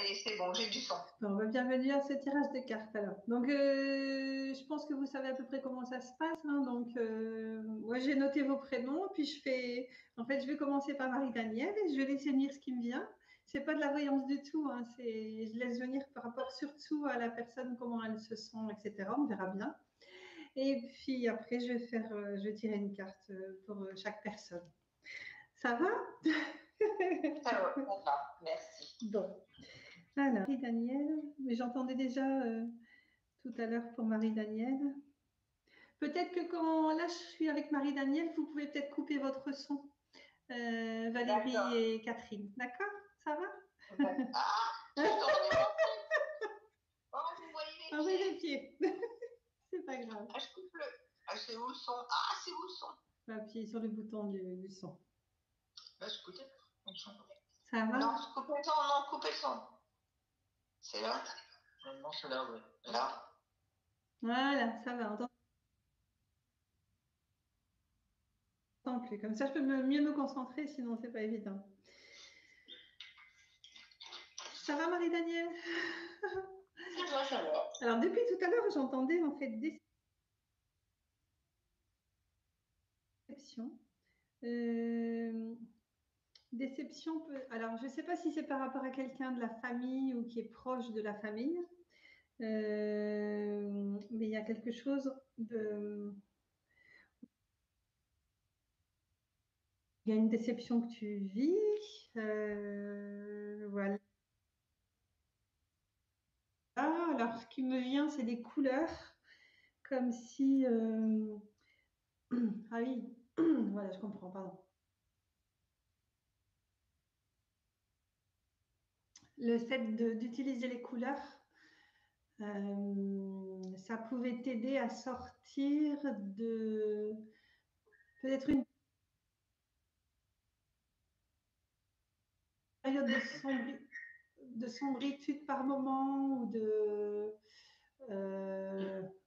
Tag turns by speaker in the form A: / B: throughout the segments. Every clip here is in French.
A: Ça y est, c'est bon, j'ai du son.
B: Bon, bah, bienvenue à ce tirage de cartes alors. Donc, je pense que vous savez à peu près comment ça se passe, hein. Donc, moi j'ai noté vos prénoms, puis en fait, je vais commencer par Marie-Danielle et je vais laisser venir ce qui me vient. C'est pas de la voyance du tout, hein. Je laisse venir par rapport surtout à la personne, comment elle se sent, etc. On verra bien. Et puis après, je vais tirer une carte pour chaque personne. Ça va?
A: Ça va, merci.
B: Bon. Alors, Marie-Danielle, mais j'entendais déjà tout à l'heure pour Marie-Danielle. Peut-être que là je suis avec Marie-Danielle, vous pouvez peut-être couper votre son, Valérie
A: D'accord.
B: et Catherine. D'accord? Ça va?
A: Ah, tout en numéro. Oh, vous voyez les
B: Ah oui,
A: pieds.
B: les pieds. C'est pas grave.
A: Ah, je coupe le. Ah, c'est où le son? Ah, c'est où le son?
B: Appuyer sur le bouton du son.
A: Bah, écoutez.
B: Ça va?
A: Non, coupez le son, non, coupez le son. C'est là? Non, c'est là, oui. Là?
B: Voilà, ça va. On t'entend plus. Comme ça, je peux mieux me concentrer, sinon c'est pas évident. Ça va, Marie-Danielle?
A: Ça va.
B: Alors, depuis tout à l'heure, j'entendais en fait déception. Euh, Déception Alors, je ne sais pas si c'est par rapport à quelqu'un de la famille ou qui est proche de la famille, mais il y a quelque chose de. Il y a une déception que tu vis. Voilà. Alors, ce qui me vient, c'est des couleurs, comme si. Ah oui, voilà, je comprends, pardon. Le fait d'utiliser les couleurs, ça pouvait t'aider à sortir de peut-être une période de sombritude par moment ou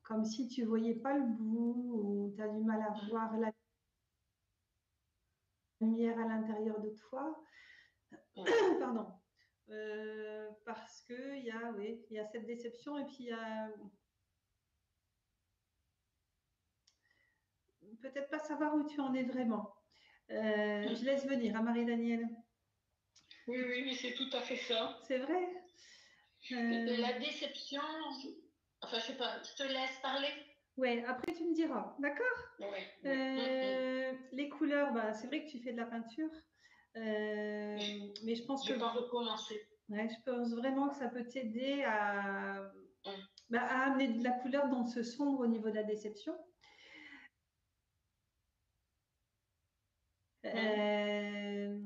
B: comme si tu voyais pas le bout ou tu as du mal à voir la lumière à l'intérieur de toi. Pardon. Parce que il y a cette déception et puis il y a peut-être pas savoir où tu en es vraiment. Je laisse venir à Marie-Danielle.
A: Oui, oui, mais c'est tout à fait ça.
B: C'est vrai.
A: La déception, enfin, je sais pas, je te laisse parler.
B: Ouais, après tu me diras, d'accord?
A: Ouais.
B: Les couleurs, bah, c'est vrai que tu fais de la peinture, mais je pense
A: Je vais
B: que
A: pas recommencer.
B: ouais, je pense vraiment que ça peut t'aider
A: Mm.
B: bah, à amener de la couleur dans ce sombre au niveau de la déception. Euh,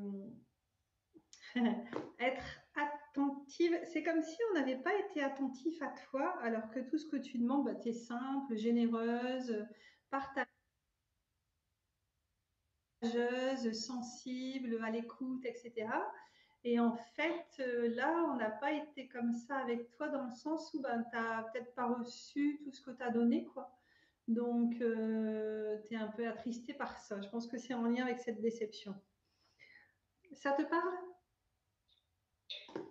B: Être attentive, c'est comme si on n'avait pas été attentif à toi, alors que tout ce que tu demandes, bah, tu es simple, généreuse, partageuse, sensible, à l'écoute, etc. Et en fait, là, on n'a pas été comme ça avec toi dans le sens où ben, tu n'as peut-être pas reçu tout ce que tu as donné, quoi. Donc, tu es un peu attristé par ça. Je pense que c'est en lien avec cette déception. Ça te parle?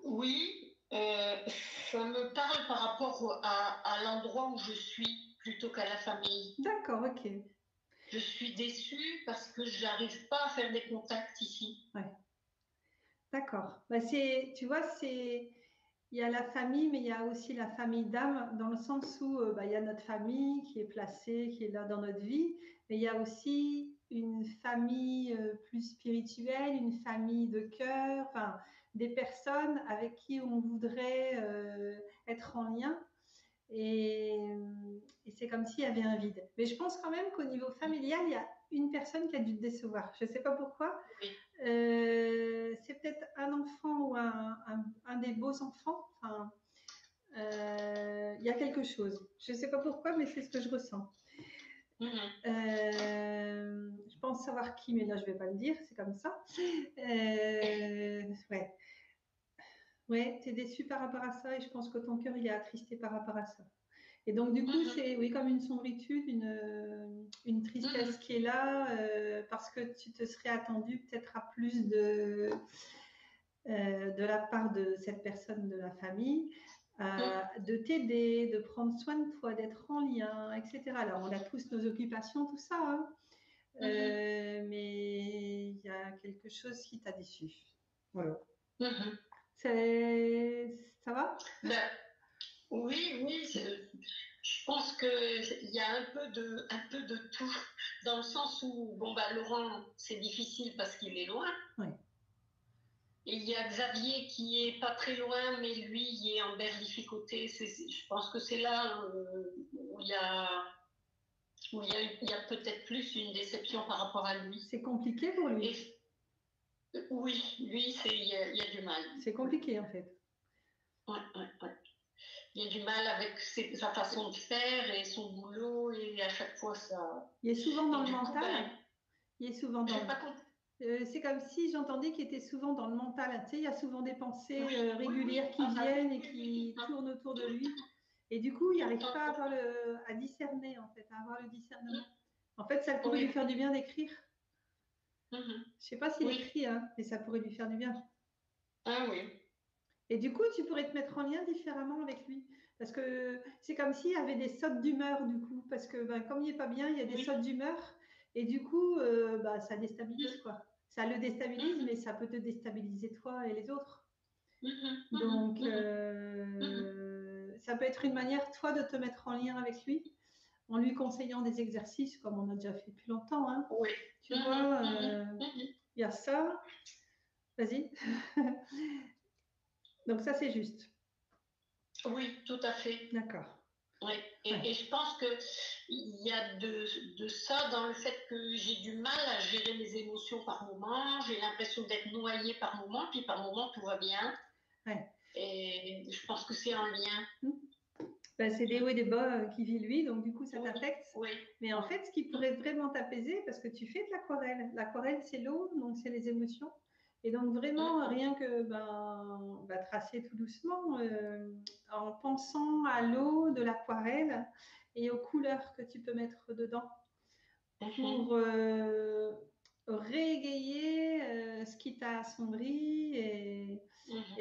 A: Oui, ça me parle par rapport à l'endroit où je suis plutôt qu'à la famille.
B: D'accord, ok.
A: Je suis déçue parce que j'arrive pas à faire des contacts ici.
B: Ouais, d'accord. Bah, tu vois, il y a la famille, mais il y a aussi la famille d'âme, dans le sens où bah, il y a notre famille qui est placée, qui est là dans notre vie, mais il y a aussi une famille plus spirituelle, une famille de cœur, enfin, des personnes avec qui on voudrait être en lien. Et c'est comme s'il y avait un vide. Mais je pense quand même qu'au niveau familial, il y a une personne qui a dû te décevoir. Je ne sais pas pourquoi.
A: Oui.
B: C'est peut-être un enfant ou un des beaux enfants. Enfin, il y a quelque chose. Je ne sais pas pourquoi, mais c'est ce que je ressens. Je pense savoir qui, mais là, je ne vais pas le dire. C'est comme ça. Ouais. Ouais, tu es déçu par rapport à ça et je pense que ton cœur, il est attristé par rapport à ça. Et donc, du coup, c'est oui, comme une sombritude, une tristesse qui est là parce que tu te serais attendu peut-être à plus de la part de cette personne de la famille, de t'aider, de prendre soin de toi, d'être en lien, etc. Alors, on a tous nos occupations, tout ça, hein. Mais il y a quelque chose qui t'a déçu. Voilà. Ça va?
A: Ben, oui, oui, je pense qu'il y a un peu de tout, dans le sens où, bon, bah, Laurent, c'est difficile parce qu'il est loin.
B: Oui.
A: Et il y a Xavier qui est pas très loin, mais lui, il est en berlificoté. Je pense que c'est là où il y a, il y a peut-être plus une déception par rapport à lui.
B: C'est compliqué pour lui.
A: Oui, lui, il y a du mal.
B: C'est compliqué, en fait.
A: Ouais. Il y a du mal avec sa façon de faire et son boulot, et à chaque fois, ça...
B: Il est souvent dans le mental. Il est souvent dans c'est comme si j'entendais qu'il était souvent dans le mental. Tu sais, il y a souvent des pensées régulières qui viennent et qui tournent autour de lui. Et du coup, il n'arrive pas à, avoir à discerner, en fait, à avoir le discernement. En fait, ça pourrait lui faire du bien d'écrire. Je ne sais pas s'il écrit, hein, mais ça pourrait lui faire du bien.
A: Ah oui.
B: Et du coup, tu pourrais te mettre en lien différemment avec lui. Parce que c'est comme s'il y avait des sautes d'humeur, du coup. Parce que comme il n'est pas bien, il y a des sautes d'humeur. Et du coup, ça déstabilise, quoi. Ça le déstabilise, mais ça peut te déstabiliser toi et les autres. Donc, ça peut être une manière, toi, de te mettre en lien avec lui, en lui conseillant des exercices, comme on a déjà fait depuis longtemps. Hein.
A: Oui.
B: Tu vois, il y a ça. Vas-y. Donc, ça, c'est juste.
A: Oui, tout à fait.
B: D'accord.
A: Oui. Et je pense qu'il y a de ça dans le fait que j'ai du mal à gérer mes émotions par moment. J'ai l'impression d'être noyée par moment, puis par moment, tout va bien.
B: Ouais.
A: Et je pense que c'est en lien.
B: C'est des hauts et des bas qui vit lui, donc du coup, ça t'affecte.
A: Oui.
B: Mais en fait, ce qui pourrait vraiment t'apaiser, parce que tu fais de l'aquarelle. L'aquarelle, c'est l'eau, donc c'est les émotions. Et donc vraiment, rien que on va tracer tout doucement en pensant à l'eau de l'aquarelle et aux couleurs que tu peux mettre dedans pour réégayer ce qui t'a assombri et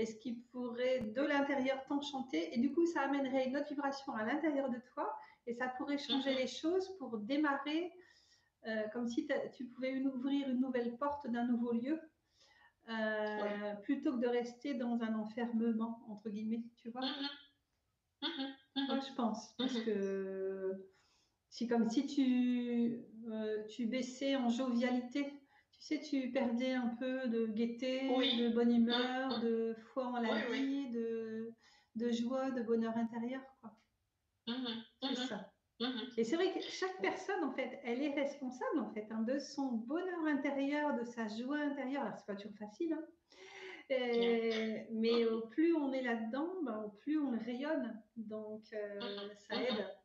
B: ce qui pourrait de l'intérieur t'enchanter. Et du coup, ça amènerait une autre vibration à l'intérieur de toi et ça pourrait changer les choses pour démarrer comme si tu pouvais ouvrir une nouvelle porte d'un nouveau lieu. Plutôt que de rester dans un enfermement, entre guillemets, tu vois. Moi, je pense. Parce que c'est comme si tu baissais en jovialité. Tu sais, tu perdais un peu de gaieté, de bonne humeur, de foi en la vie, de joie, de bonheur intérieur, quoi. C'est ça. Et c'est vrai que chaque personne, en fait, elle est responsable, en fait, hein, de son bonheur intérieur, de sa joie intérieure. Alors, c'est pas toujours facile, hein. Mais au plus on est là-dedans, au plus on rayonne. Donc, ça aide.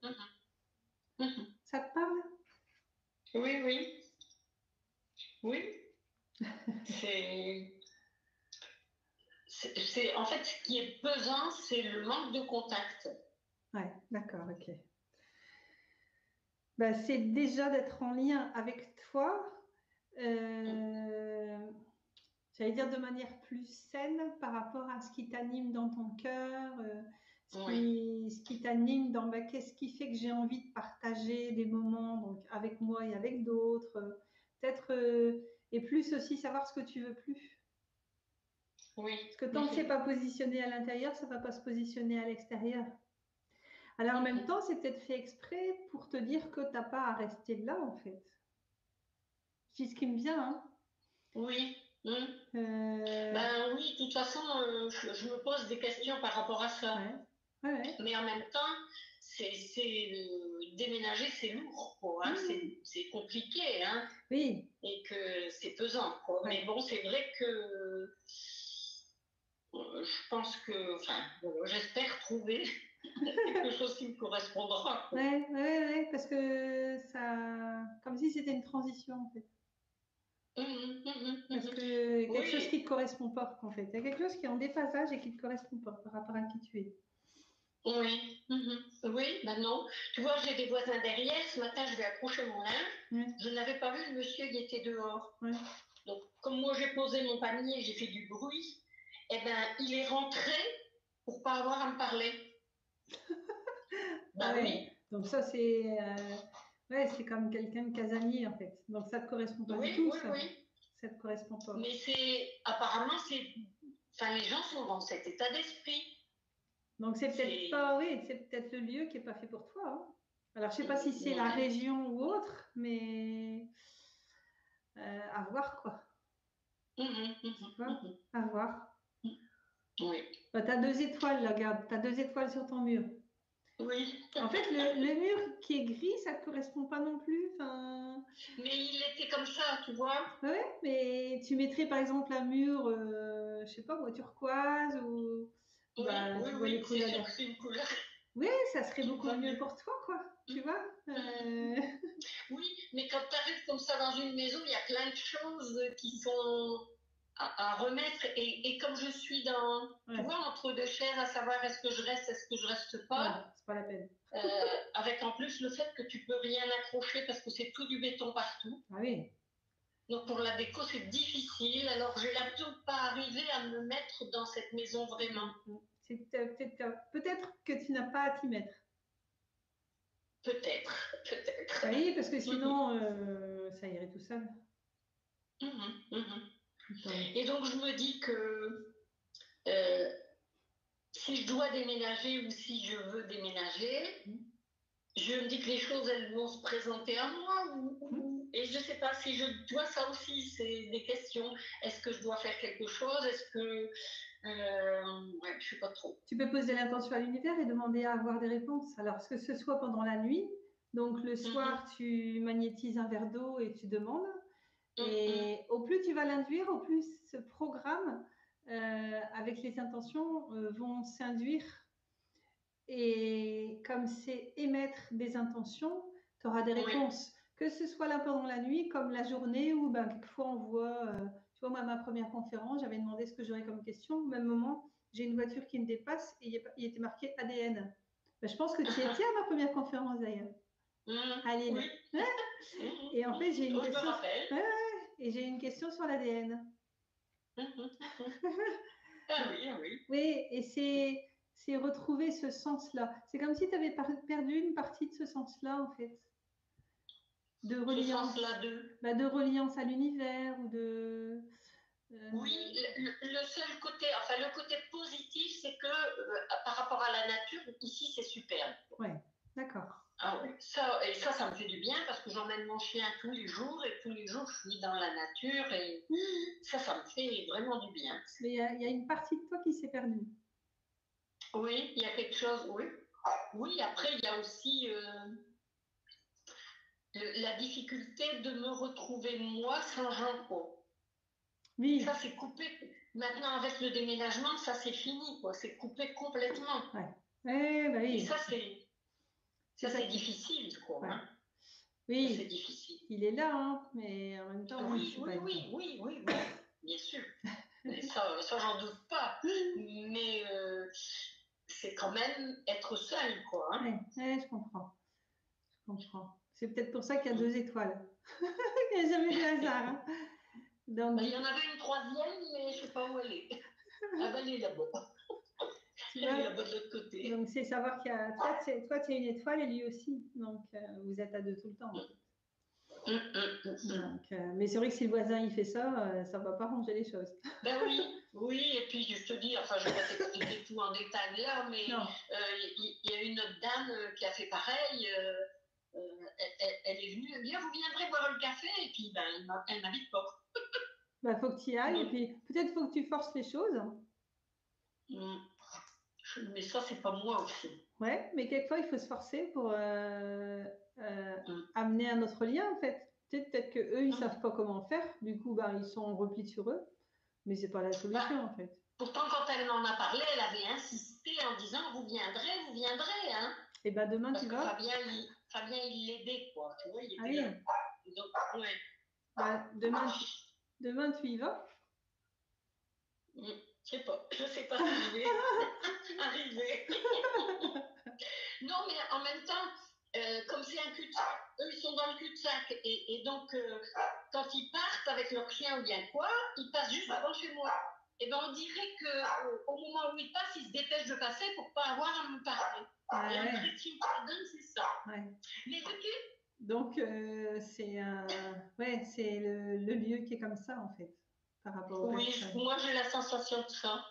B: Ça te parle?
A: Oui, oui. Oui. En fait, ce qui est pesant, c'est le manque de contact.
B: Ouais, d'accord, ok. C'est déjà d'être en lien avec toi, j'allais dire de manière plus saine par rapport à ce qui t'anime dans ton cœur, ce qui t'anime dans qu'est-ce qui fait que j'ai envie de partager des moments donc, avec moi et avec d'autres, peut-être, et plus aussi savoir ce que tu veux plus.
A: Oui.
B: Parce que tant que c'est pas positionné à l'intérieur, ça va pas se positionner à l'extérieur. Alors en même temps, c'est peut-être fait exprès pour te dire que tu n'as pas à rester là, en fait. C'est ce qui me vient, hein.
A: Oui. Oui, de toute façon, je me pose des questions par rapport à ça.
B: Ouais.
A: Mais en même temps, déménager, c'est lourd, quoi, hein. C'est compliqué, hein.
B: Oui.
A: Et que c'est pesant, quoi. Mais bon, c'est vrai que je pense que, j'espère trouver quelque chose qui me correspondra.
B: Ouais, parce que ça, comme si c'était une transition, en fait. Parce que quelque chose qui ne te correspond pas, en fait. Il y a quelque chose qui est en déphasage et qui ne te correspond pas par rapport à qui tu es.
A: Oui, oui, non. Tu vois, j'ai des voisins derrière. Ce matin, je vais accrocher mon linge. Je n'avais pas vu le monsieur qui était dehors. Donc, comme moi, j'ai posé mon panier, j'ai fait du bruit. Eh ben, il est rentré pour pas avoir à me parler. Bah
B: Ouais.
A: oui.
B: Donc ça, ouais, c'est comme quelqu'un de casanier, en fait. Donc ça ne te correspond pas du tout,
A: Oui,
B: ça.
A: oui.
B: Ça ne te correspond pas.
A: Mais apparemment, enfin, les gens sont dans cet état d'esprit.
B: Donc c'est peut-être pas, oui, c'est peut-être le lieu qui n'est pas fait pour toi, hein. Alors je sais pas si c'est la
A: Ouais.
B: région ou autre, mais à voir, quoi. Tu vois, à voir.
A: Oui.
B: Bah, tu as 2 étoiles, là, regarde. Tu as 2 étoiles sur ton mur.
A: Oui.
B: En fait, le mur qui est gris, ça ne correspond pas non plus. Enfin...
A: Mais il était comme ça, tu vois.
B: Ouais, mais tu mettrais par exemple un mur, je sais pas, turquoise ou
A: Oui,
B: bah,
A: oui,
B: tu vois les
A: oui, c'est
B: couleurs.
A: sûr que c'est une couleur.
B: Oui, ça serait
A: qui me
B: beaucoup
A: va
B: mieux
A: mieux.
B: pour toi, quoi. Tu vois.
A: Oui, mais quand tu arrives comme ça dans une maison, il y a plein de choses qui sont à remettre. Et comme je suis tu
B: Ouais.
A: vois, entre deux chaises, à savoir est-ce que je reste, est-ce que je reste pas,
B: Ouais, c'est pas la peine.
A: avec en plus le fait que tu peux rien accrocher parce que c'est tout du béton partout.
B: Ah oui.
A: Donc pour la déco, c'est difficile. Alors j'ai l'impression de pas arriver à me mettre dans cette maison vraiment.
B: C'est peut-être que tu n'as pas à t'y mettre.
A: Peut-être, peut-être.
B: Oui, parce que sinon, ça irait tout seul.
A: Et donc je me dis que euh, si je dois déménager ou si je veux déménager, je me dis que les choses, elles vont se présenter à moi. Et je ne sais pas si je dois, ça aussi, c'est des questions. Est-ce que je dois faire quelque chose? Est-ce que... ouais, je ne sais pas trop.
B: Tu peux poser l'intention à l'univers et demander à avoir des réponses. Alors, que ce soit pendant la nuit, donc le soir, tu magnétises un verre d'eau et tu demandes. Et au plus tu vas l'induire, au plus ce programme, avec les intentions, vont s'induire. Et comme c'est émettre des intentions, tu auras des réponses. Oui. Que ce soit là pendant la nuit, comme la journée, où ben, quelquefois on voit, tu vois, moi, ma première conférence, j'avais demandé ce que j'aurais comme question. Au même moment, j'ai une voiture qui me dépasse et il était marqué ADN. Ben, je pense que tu étais à ma première conférence d'ailleurs. À Lille.
A: Oui.
B: Ouais. Et en fait, j'ai une question.
A: Je me rappelle.
B: Ouais, et j'ai une question sur l'ADN.
A: Ah oui, ah oui.
B: Oui, et c'est retrouver ce sens-là. C'est comme si tu avais perdu une partie de ce sens-là, en fait. De reliance.
A: Ce sens-là
B: de reliance à l'univers ou de...
A: Oui, le seul côté, enfin le côté positif, c'est que par rapport à la nature, ici c'est superbe.
B: Oui, d'accord.
A: Ah oui, ça me fait du bien parce que j'emmène mon chien tous les jours et tous les jours je suis dans la nature et ça me fait vraiment du bien.
B: Mais il y a une partie de toi qui s'est perdue.
A: Oui, il y a quelque chose, oui. Oui, après il y a aussi la difficulté de me retrouver moi sans Jean, quoi.
B: Oui.
A: Ça c'est coupé. Maintenant avec le déménagement, ça c'est fini, quoi. C'est coupé complètement.
B: Ouais. Bah oui.
A: Et ça c'est difficile, quoi. Ouais. Hein.
B: Oui.
A: Ça, c'est difficile.
B: Il est là, hein, mais en même temps,
A: oui, bien sûr. Ça j'en doute pas. Mais c'est quand même être seul, quoi. Hein.
B: Ouais, je comprends. C'est peut-être pour ça qu'il y a 2 étoiles. Il n'y a jamais de hasard. Hein.
A: Donc, il y en avait une troisième, mais je ne sais pas où elle est. Ah ben, elle est là-bas. Elle est là-bas de l'autre côté.
B: Donc, c'est savoir qu'il y a... Toi, tu es une étoile et lui aussi. Donc, vous êtes à 2 tout le temps. Donc, mais c'est vrai que si le voisin il fait ça, ça ne va pas ranger les choses.
A: Ben oui, et puis je te dis, enfin je ne vais pas t'expliquer tout en détail là, mais il y a une autre dame qui a fait pareil, elle est venue, elle dit, vous viendrez boire le café, et puis ben, elle m'invite pas.
B: Bah, faut que tu y ailles, et puis peut-être faut que tu forces les choses.
A: Mais ça, c'est pas moi aussi.
B: Ouais, mais quelquefois il faut se forcer pour amener un autre lien en fait. Peut-être qu'eux, ils savent pas comment faire, du coup, bah, ils sont replis sur eux, mais c'est pas la solution en fait.
A: Pourtant, quand elle m'en a parlé, elle avait insisté en disant vous viendrez, hein.
B: Et ben demain,
A: parce
B: tu
A: que
B: vas.
A: Fabien, il l'aidait, quoi. Tu vois, il était là. Donc, ouais.
B: Bah, demain, tu y vas.
A: Je sais pas si je vais arriver. Non, mais en même temps, comme c'est un cul-de-sac, eux, ils sont dans le cul-de-sac. Et donc, quand ils partent avec leur chien ou bien quoi, ils passent juste devant chez moi. eh ben, on dirait qu'au moment où il passe, il se dépêche de passer pour ne pas avoir à me parler.
B: Ah, ouais.
A: L'impression que ça donne, c'est ça.
B: Ouais.
A: Mais ok.
B: Donc, c'est le lieu qui est comme ça, en fait, par rapport aux
A: Oui,
B: personnes.
A: moi j'ai la sensation de ça.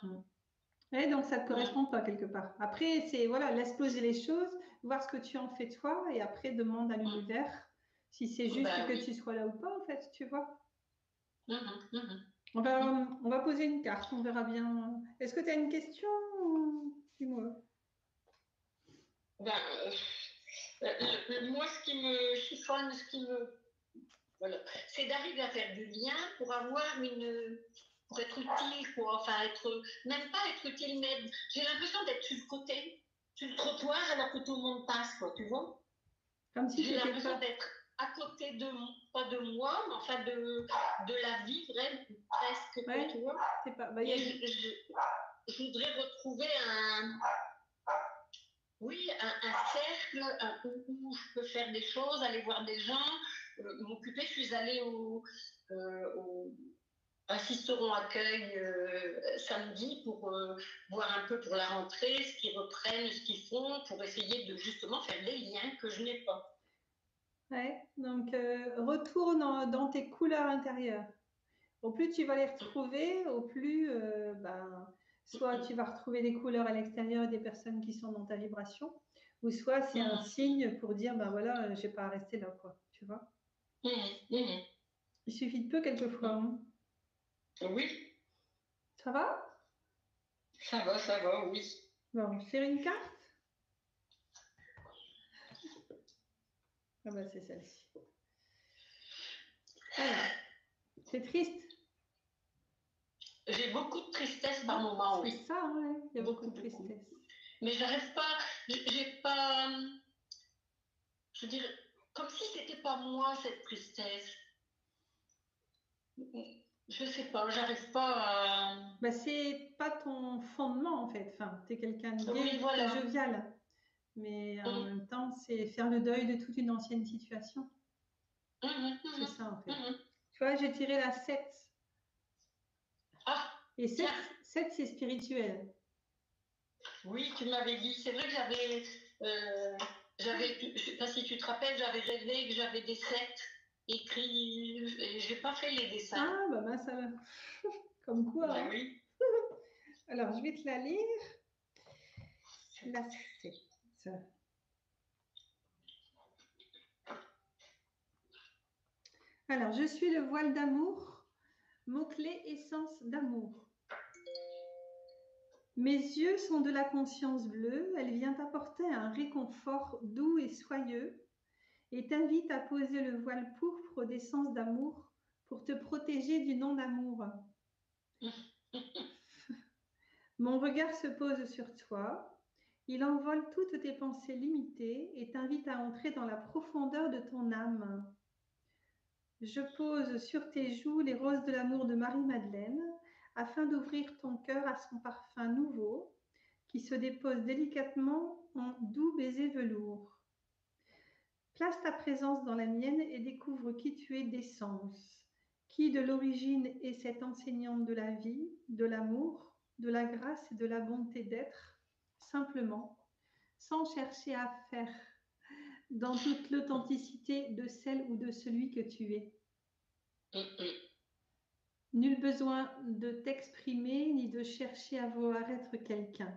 B: Ouais, donc ça ne te correspond pas quelque part. Après, c'est, voilà, laisse poser les choses, voir ce que tu en fais toi, et après, demande à l'univers si c'est juste
A: Ben
B: que
A: oui.
B: tu sois là ou pas, en fait, tu vois.
A: Mhm.
B: On va poser une carte, on verra bien. Est-ce que tu as une question ou... Dis-moi.
A: Ben, moi, ce qui me chiffonne, voilà, c'est d'arriver à faire du lien pour pour être utile, quoi. Enfin, même pas être utile, mais j'ai l'impression d'être sur le côté, sur le trottoir, alors que tout le monde passe, quoi, tu vois.
B: Comme si
A: J'ai
B: tu n'étais
A: l'impression
B: pas...
A: d'être à côté pas de moi, mais enfin de la vie, vraiment, presque, quoi,
B: Ouais,
A: tu vois.
B: c'est pas...
A: Et je voudrais retrouver un cercle où je peux faire des choses, aller voir des gens, m'occuper. Je suis allée au assisteront accueil samedi pour voir un peu pour la rentrée, ce qu'ils reprennent, ce qu'ils font, pour essayer de justement faire des liens que je n'ai pas.
B: Ouais, donc retourne dans tes couleurs intérieures. Au plus tu vas les retrouver, au plus soit tu vas retrouver des couleurs à l'extérieur des personnes qui sont dans ta vibration, ou soit c'est un signe pour dire ben voilà, j'ai pas à rester là, quoi. Tu vois. Il suffit de peu quelquefois. Hein.
A: Oui.
B: Ça va?
A: Ça va, oui.
B: Bon, faire une carte? Ah bah c'est celle-ci. Alors, c'est triste.
A: J'ai beaucoup de tristesse par moment, oui.
B: C'est ça, ouais. Il y a beaucoup de tristesse.
A: Mais j'arrive pas, j'ai pas, je veux dire, comme si c'était pas moi cette tristesse. Je sais pas, j'arrive pas à.
B: Bah, c'est pas ton fondement en fait. Enfin, tu es quelqu'un de gai,
A: Oui, voilà.
B: très jovial. Mais en même temps, c'est faire le deuil de toute une ancienne situation. C'est ça en fait. Tu vois, j'ai tiré la 7.
A: Ah,
B: et 7, c'est spirituel.
A: Oui, tu m'avais dit. C'est vrai que je sais pas si tu te rappelles, j'avais rêvé que j'avais des 7 écrits. Et j'ai pas fait les dessins.
B: Ah, bah mince alors. Comme quoi.
A: Bah
B: hein.
A: oui.
B: Alors, je vais te la lire. La 7. Alors, je suis le voile d'amour, mot-clé essence d'amour. Mes yeux sont de la conscience bleue, elle vient t'apporter un réconfort doux et soyeux et t'invite à poser le voile pourpre d'essence d'amour pour te protéger du non-amour. Mon regard se pose sur toi, il envole toutes tes pensées limitées et t'invite à entrer dans la profondeur de ton âme. Je pose sur tes joues les roses de l'amour de Marie-Madeleine afin d'ouvrir ton cœur à son parfum nouveau qui se dépose délicatement en doux baisers velours. Place ta présence dans la mienne et découvre qui tu es d'essence, qui de l'origine est cette enseignante de la vie, de l'amour, de la grâce et de la bonté d'être, simplement, sans chercher à faire, dans toute l'authenticité de celle ou de celui que tu es. Nul besoin de t'exprimer ni de chercher à vouloir être quelqu'un.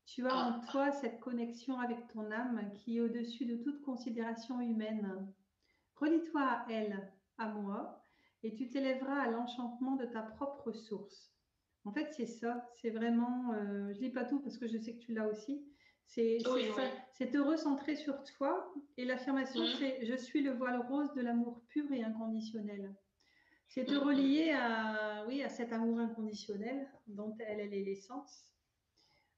B: Tu as en toi cette connexion avec ton âme qui est au-dessus de toute considération humaine. Relie-toi à elle, à moi, et tu t'élèveras à l'enchantement de ta propre source. En fait, c'est ça, c'est vraiment, je ne lis pas tout parce que je sais que tu l'as aussi, c'est ça, c'est te recentrer sur toi, et l'affirmation c'est « je suis le voile rose de l'amour pur et inconditionnel ». C'est te relier à cet amour inconditionnel dont elle est l'essence.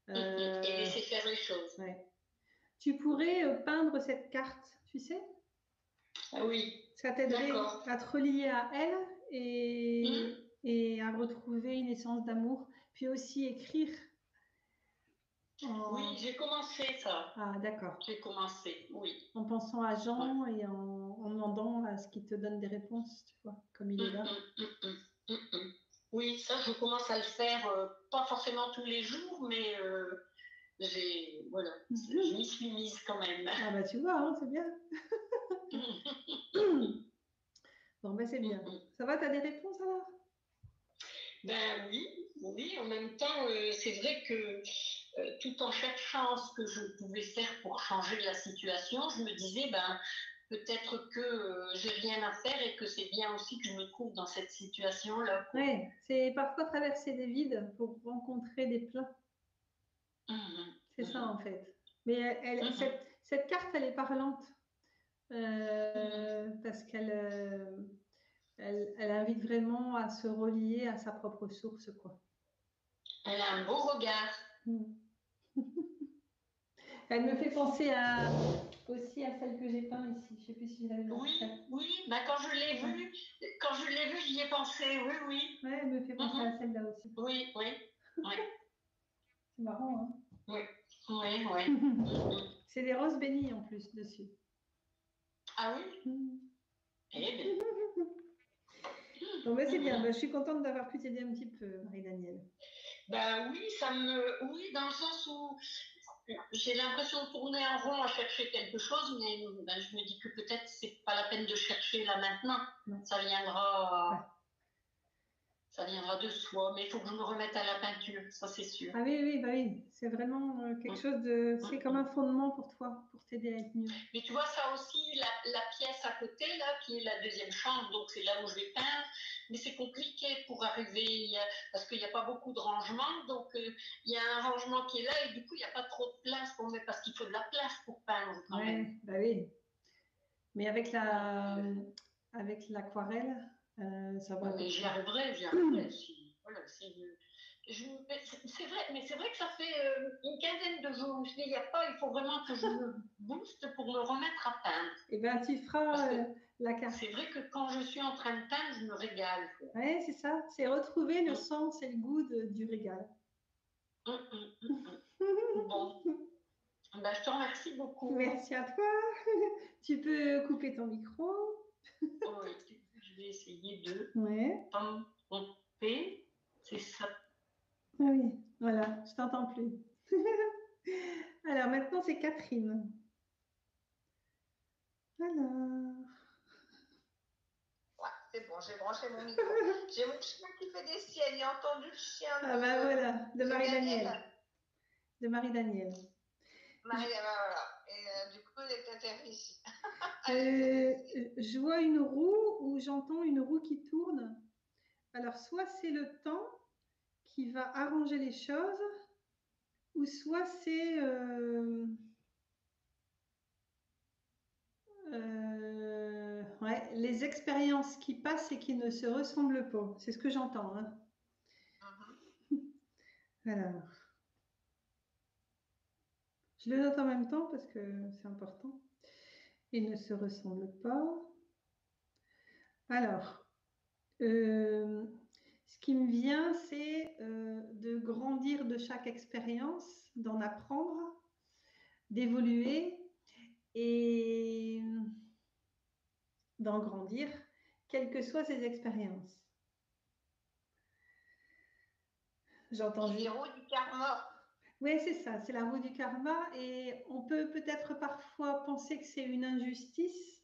A: Et laisser faire les choses.
B: Ouais. Tu pourrais peindre cette carte, tu sais?
A: Ah oui.
B: Ça t'aiderait à te relier à elle et à retrouver une essence d'amour. Puis aussi écrire.
A: Oui, j'ai commencé ça.
B: Ah, d'accord.
A: J'ai commencé, oui.
B: En pensant à Jean et en demandant à ce qu'il te donne des réponses, tu vois, comme il est là.
A: Oui, ça, je commence à le faire, pas forcément tous les jours, mais voilà, je m'y suis mise quand même.
B: Ah bah tu vois, hein, c'est bien. Bon, ben c'est bien. Ça va, tu as des réponses alors?
A: Ben oui, oui, en même temps, c'est vrai que tout en cherchant ce que je pouvais faire pour changer la situation, je me disais, ben, peut-être que j'ai rien à faire et que c'est bien aussi que je me trouve dans cette situation-là.
B: Oui, c'est parfois traverser des vides pour rencontrer des pleins. C'est ça en fait. Mais cette carte, elle est parlante parce qu'elle invite vraiment à se relier à sa propre source, quoi.
A: Elle a un beau regard.
B: Elle me fait penser aussi à celle que j'ai peinte ici. Je ne sais plus si je l'avais montrée.
A: Oui, bah, quand je l'ai vue, j'y ai pensé, oui, oui.
B: Ouais, elle me fait penser à celle-là aussi.
A: Oui, oui, oui.
B: C'est marrant, hein?
A: Oui, oui, oui.
B: C'est des roses bénies en plus dessus.
A: Ah oui? Eh bien.
B: Bon, ben, c'est bien. Ben, je suis contente d'avoir pu t'aider un petit peu, Marie-Danielle.
A: Ben oui, oui, dans le sens où j'ai l'impression de tourner en rond à chercher quelque chose, mais ben, je me dis que peut-être c'est pas la peine de chercher là maintenant.
B: Non.
A: Ça viendra. Ouais. Ça viendra de soi, mais il faut que je me remette à la peinture, ça c'est sûr.
B: Ah oui, oui, bah oui, c'est vraiment quelque chose de... C'est comme un fondement pour toi, pour t'aider à être mieux.
A: Mais tu vois, ça aussi, la pièce à côté, là, qui est la deuxième chambre, donc c'est là où je vais peindre, mais c'est compliqué pour arriver, parce qu'il n'y a pas beaucoup de rangement, donc il y a un rangement qui est là, et du coup, il n'y a pas trop de place pour mettre, parce qu'il faut de la place pour peindre quand même.
B: Bah oui. Mais avec l'aquarelle, ça va.
A: Mais j'y arriverai, j'y arriverai. Voilà, c'est vrai, mais c'est vrai que ça fait une quinzaine de jours. Je dis, il faut vraiment que je me booste pour me remettre à peindre.
B: Et bien, tu feras la carte.
A: C'est vrai que quand je suis en train de peindre, je me régale.
B: Oui, c'est ça. C'est retrouver le sens et le goût du régal.
A: Bon. Ben, je te remercie beaucoup.
B: Merci à toi. Tu peux couper ton micro.
A: Oui, je vais essayer de
B: pas
A: pomper. C'est ça.
B: Ah oui, voilà, je t'entends plus. Alors maintenant, c'est Catherine. Alors.
C: Ouais, c'est bon, j'ai branché mon micro. J'ai mon chien qui fait des siennes. Il a entendu le chien
B: Ah bah voilà, de Marie-Danielle. De Marie-Danielle.
C: Marie-Danielle, voilà. Et du coup, il est atterri ici.
B: Je vois une roue ou j'entends une roue qui tourne. Alors, soit c'est le temps qui va arranger les choses, ou soit c'est les expériences qui passent et qui ne se ressemblent pas. C'est ce que j'entends. Hein. Alors, je le note en même temps parce que c'est important. Ils ne se ressemblent pas. Alors, ce qui me vient, c'est de grandir de chaque expérience, d'en apprendre, d'évoluer et d'en grandir, quelles que soient ces expériences. J'entends
C: les roues du karma.
B: Oui, c'est ça, c'est la roue du karma et on peut peut-être parfois penser que c'est une injustice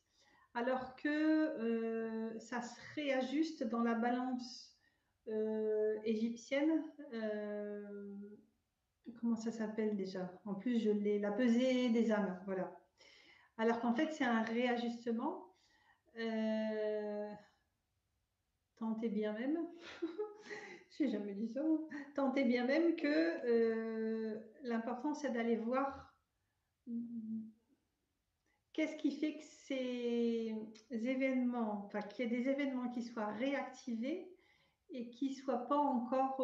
B: alors que ça se réajuste dans la balance égyptienne. Comment ça s'appelle déjà? En plus, je l'ai, la pesée des âmes, voilà. Alors qu'en fait, c'est un réajustement. Tant et bien même, je n'ai jamais dit ça, tant et bien même que l'important c'est d'aller voir qu'est-ce qui fait que ces événements, enfin qu'il y ait des événements qui soient réactivés et qui ne soient pas encore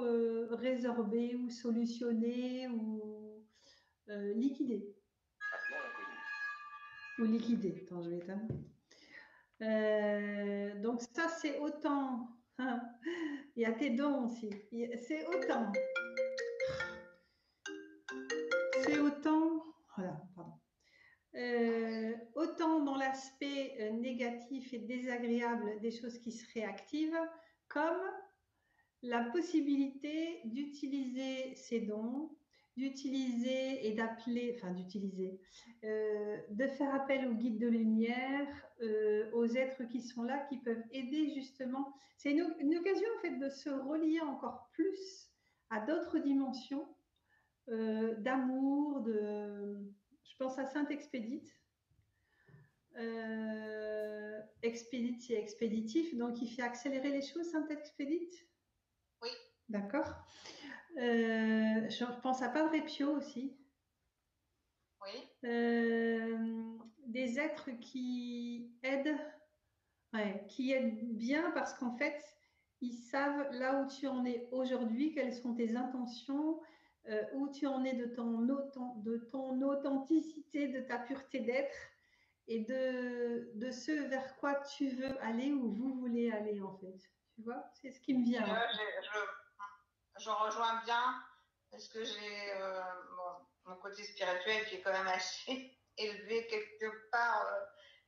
B: résorbés ou solutionnés ou liquidés. Ou liquidés, attends, je vais éteindre. Donc ça c'est autant, hein, il y a tes dons aussi, c'est autant, voilà, pardon. Autant dans l'aspect négatif et désagréable des choses qui se réactivent, comme la possibilité d'utiliser ces dons, d'utiliser et d'appeler, enfin d'utiliser, de faire appel aux guides de lumière, aux êtres qui sont là, qui peuvent aider justement. C'est une occasion en fait de se relier encore plus à d'autres dimensions d'amour, je pense à Sainte Expédite. Expédite, c'est expéditif, donc il fait accélérer les choses, Sainte Expédite.
C: Oui.
B: D'accord. Je pense à Padre Pio aussi.
C: Oui.
B: Des êtres qui aident, qui aident bien parce qu'en fait, ils savent là où tu en es aujourd'hui, quelles sont tes intentions, où tu en es de ton authenticité, de ta pureté d'être et de ce vers quoi tu veux aller ou vous voulez aller en fait. Tu vois, c'est ce qui me vient.
C: Là, je rejoins bien parce que j'ai mon côté spirituel qui est quand même assez élevé quelque part.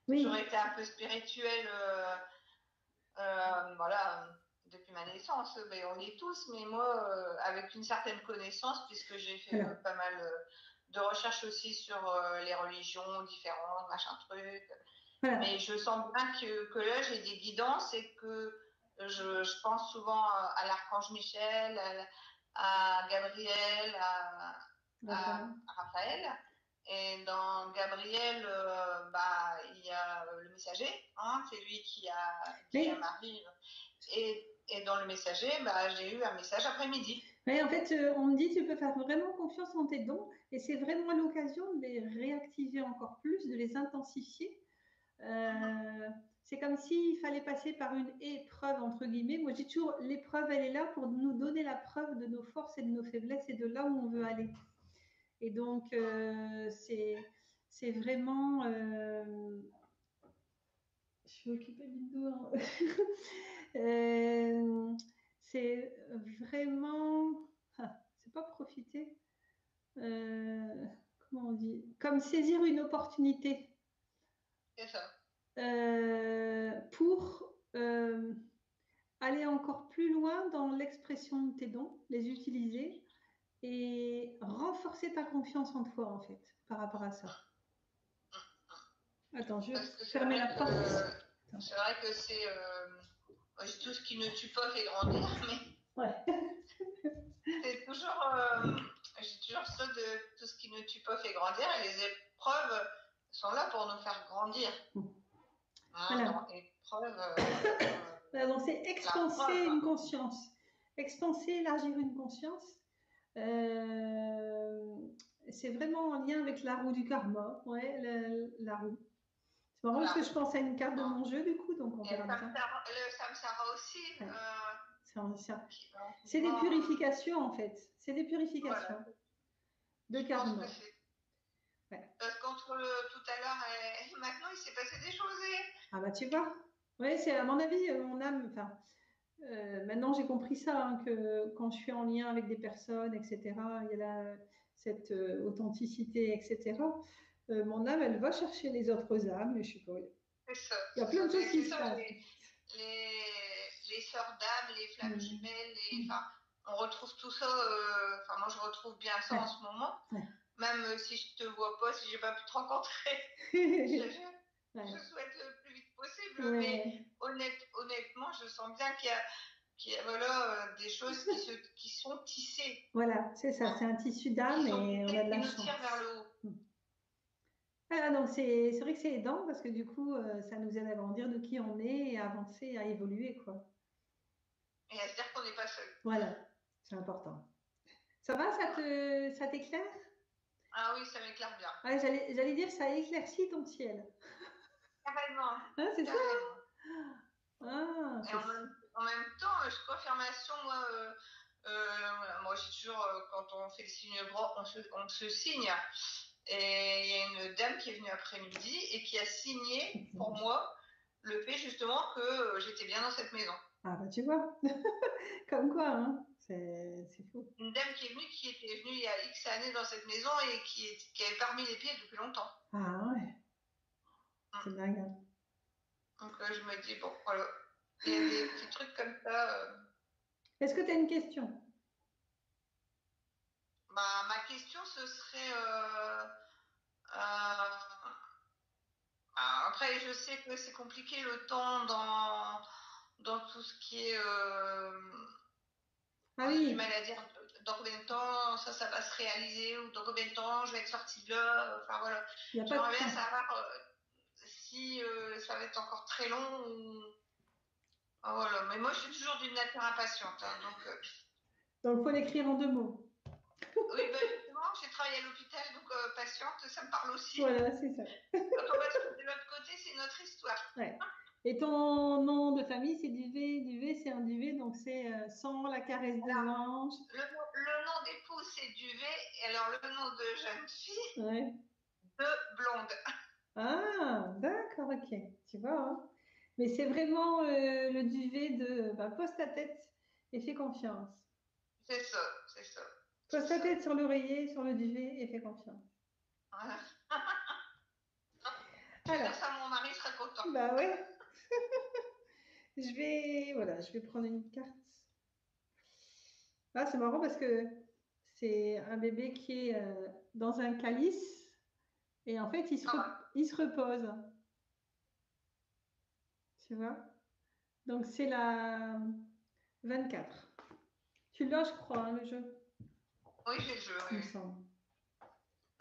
B: Oui.
C: J'aurais été un peu spirituelle, voilà, depuis ma naissance. Mais on est tous, mais moi, avec une certaine connaissance, puisque j'ai fait pas mal de recherches aussi sur les religions différentes, machin truc. Voilà. Mais je sens bien que là, j'ai des guidances et que je pense souvent à l'archange Michel, à Gabriel, à Raphaël. Et dans Gabriel, il y a le messager, hein, c'est lui qui a dit à Marie. Et dans le messager, j'ai eu un message après-midi.
B: Oui, en fait, on me dit tu peux faire vraiment confiance en tes dons et c'est vraiment l'occasion de les réactiver encore plus, de les intensifier. C'est comme s'il fallait passer par une épreuve, entre guillemets. Moi, je dis toujours, l'épreuve, elle est là pour nous donner la preuve de nos forces et de nos faiblesses et de là où on veut aller. Et donc, c'est vraiment... Je suis occupée du doigt. C'est vraiment... c'est pas profiter. Comment on dit? Comme saisir une opportunité.
C: C'est ça.
B: Pour aller encore plus loin dans l'expression de tes dons, les utiliser et renforcer ta confiance en toi en fait par rapport à ça. Attends, je vais fermer la porte.
C: C'est vrai que c'est tout ce qui ne tue pas fait grandir, mais
B: ouais.
C: C'est toujours, j'ai toujours ça de tout ce qui ne tue pas fait grandir et les épreuves sont là pour nous faire grandir.
B: Voilà.
C: Donc, épreuve,
B: voilà, donc c'est expanser une conscience. Expanser, élargir une conscience. C'est vraiment en lien avec la roue du karma. Ouais, la roue. C'est marrant parce que je pense à une carte de mon jeu du coup, donc on verra bien.
C: Le samsara aussi.
B: Ouais. C'est des purifications en fait. C'est des purifications de karma.
C: Parce qu'entre tout à l'heure et maintenant, il s'est passé des choses.
B: Ah bah tu vois. Oui, c'est à mon avis, mon âme. Enfin, maintenant j'ai compris ça, hein, que quand je suis en lien avec des personnes, etc., il y a cette authenticité, etc. Mon âme, elle va chercher les autres âmes, mais je sais pas. Il y a plein de choses qui se passent.
C: Les sœurs d'âme, les flammes jumelles, on retrouve tout ça. Moi, je retrouve bien ça en ce moment. Même si je te vois pas, si j'ai pas pu te rencontrer, je souhaite le plus vite possible. Mais honnêtement, je sens bien qu'il y a des choses qui sont tissées.
B: Voilà, c'est ça, c'est un tissu d'âme et on a de la chance.
C: Qui nous tire vers le haut.
B: Voilà, donc c'est vrai que c'est aidant parce que du coup, ça nous aide à grandir de qui on est et à avancer, à évoluer, quoi.
C: Et à se dire qu'on n'est pas seul.
B: Voilà, c'est important. Ça va, ça t'éclaire?
C: Ah oui, ça m'éclaire bien.
B: Ouais, j'allais dire, ça éclaircit ton ciel.
C: Carrément.
B: Hein, c'est ça? Ah,
C: et en même temps, confirmation, moi j'ai toujours, quand on fait le signe droit, on se signe. Et il y a une dame qui est venue après-midi et qui a signé pour moi le fait justement que j'étais bien dans cette maison.
B: Ah bah tu vois, comme quoi, hein, c'est fou.
C: Une dame qui était venue il y a X années dans cette maison et qui avait pas remis les pieds depuis longtemps.
B: Ah ouais, c'est dingue.
C: Donc je me dis, bon, voilà, il y a des petits trucs comme ça.
B: Est-ce que tu as une question?
C: Bah, ma question, ce serait... après, je sais que c'est compliqué le temps dans tout ce qui est...
B: Ah
C: on a du
B: oui,
C: mal à dire dans combien de temps ça va se réaliser ou dans combien de temps je vais être sortie de là. Enfin voilà.
B: il n'y a pas
C: J'aimerais
B: de
C: bien
B: temps.
C: savoir si ça va être encore très long ou... Ah, voilà. Mais moi, je suis toujours d'une nature impatiente. Hein, donc,
B: Donc, il faut l'écrire en 2 mots.
C: oui, ben, justement, j'ai travaillé à l'hôpital, donc patiente, ça me parle aussi.
B: Voilà, c'est ça.
C: Quand on va de l'autre côté, c'est une autre histoire.
B: Ouais. Et ton nom de famille, c'est Duvet. Duvet, c'est un duvet, donc c'est sans la caresse des
C: Alors,
B: anges.
C: le nom d'épouse, c'est Duvet, et alors le nom de jeune fille,
B: Ouais.
C: de Blonde.
B: Ah, d'accord, ok. Tu vois, hein. Mais c'est vraiment le duvet de pose ta tête et fais confiance.
C: C'est ça, c'est ça.
B: Pose ta tête sur l'oreiller, sur le duvet et fais confiance.
C: Voilà. Je vais
B: Alors,
C: dire ça, mon mari sera content.
B: bah ouais. Je vais prendre une carte. Ah, c'est marrant parce que c'est un bébé qui est dans un calice et en fait, il se repose. Tu vois? Donc, c'est la 24. Tu l'as, je crois, hein, le jeu,
C: Oui, j'ai le jeu,
B: il
C: oui.
B: me semble.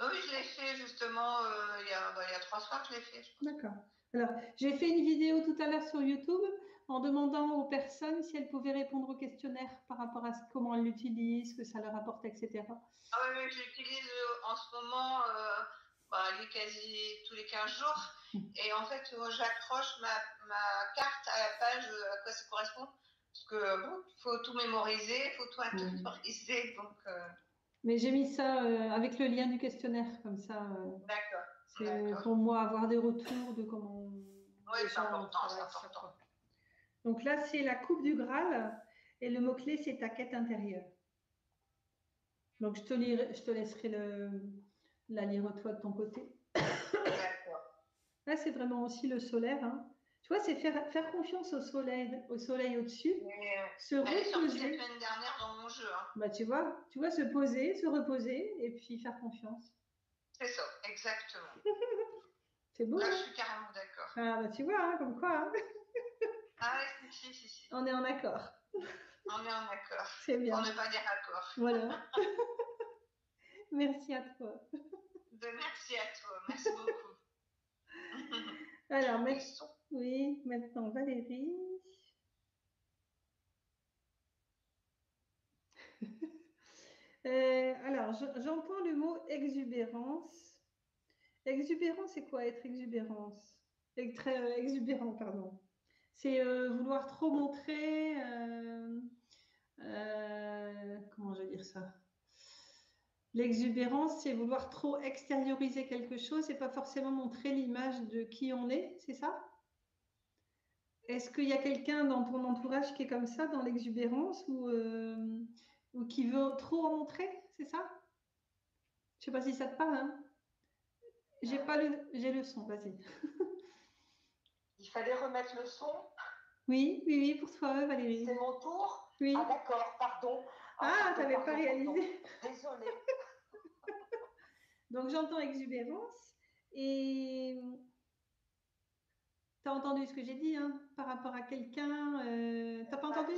C: Oui, je l'ai fait justement il y a 3 soirs que je l'ai fait, je pense.
B: D'accord. Alors, j'ai fait une vidéo tout à l'heure sur YouTube en demandant aux personnes si elles pouvaient répondre au questionnaire par rapport à comment elles l'utilisent, ce que ça leur apporte, etc.
C: Ah oui, oui, je l'utilise en ce moment quasi tous les 15 jours. Et en fait, j'accroche ma carte à la page à quoi ça correspond. Parce que bon, il faut tout mémoriser, il faut tout intérioriser. Donc,
B: Mais j'ai mis ça avec le lien du questionnaire, comme ça.
C: d'accord.
B: C'est pour moi avoir des retours de comment
C: Oui,
B: les
C: c'est
B: gens
C: important, c'est
B: travaillent ça,
C: important.
B: quoi. Donc là, c'est la coupe du Graal et le mot-clé, c'est ta quête intérieure. Donc je te laisserai la lire toi de ton côté.
C: D'accord.
B: Là, c'est vraiment aussi le solaire, hein. Tu vois, c'est faire confiance au soleil au-dessus, se
C: Elle est sortie la
B: reposer.
C: semaine dernière dans mon jeu. Hein.
B: Bah, tu vois, se poser, se reposer et puis faire confiance.
C: C'est ça, exactement.
B: C'est beau,
C: Là,
B: hein?
C: je suis carrément d'accord.
B: Ah, bah, tu vois, hein, comme quoi, hein.
C: Ah ouais, si.
B: On est en accord.
C: On est en accord.
B: C'est bien.
C: Pour ne pas dire accord.
B: Voilà. Merci à toi.
C: Merci à toi. Merci beaucoup.
B: Alors, oui, maintenant Valérie. Alors, j'entends le mot exubérance. Exubérance, c'est quoi être exubérance? Très exubérant, pardon. C'est vouloir trop montrer. Comment je vais dire ça? L'exubérance, c'est vouloir trop extérioriser quelque chose et pas forcément montrer l'image de qui on est, c'est ça? Est-ce qu'il y a quelqu'un dans ton entourage qui est comme ça, dans l'exubérance ou qui veut trop en montrer, c'est ça? Je sais pas si ça te parle, hein? J'ai le son, vas-y.
D: Il fallait remettre le son.
B: Oui, pour toi, Valérie.
D: C'est mon tour?
B: Oui.
D: Ah d'accord, pardon.
B: Ah, t'avais pas réalisé.
D: Désolée.
B: Donc j'entends exubérance et t'as entendu ce que j'ai dit, hein, par rapport à quelqu'un. T'as pas entendu?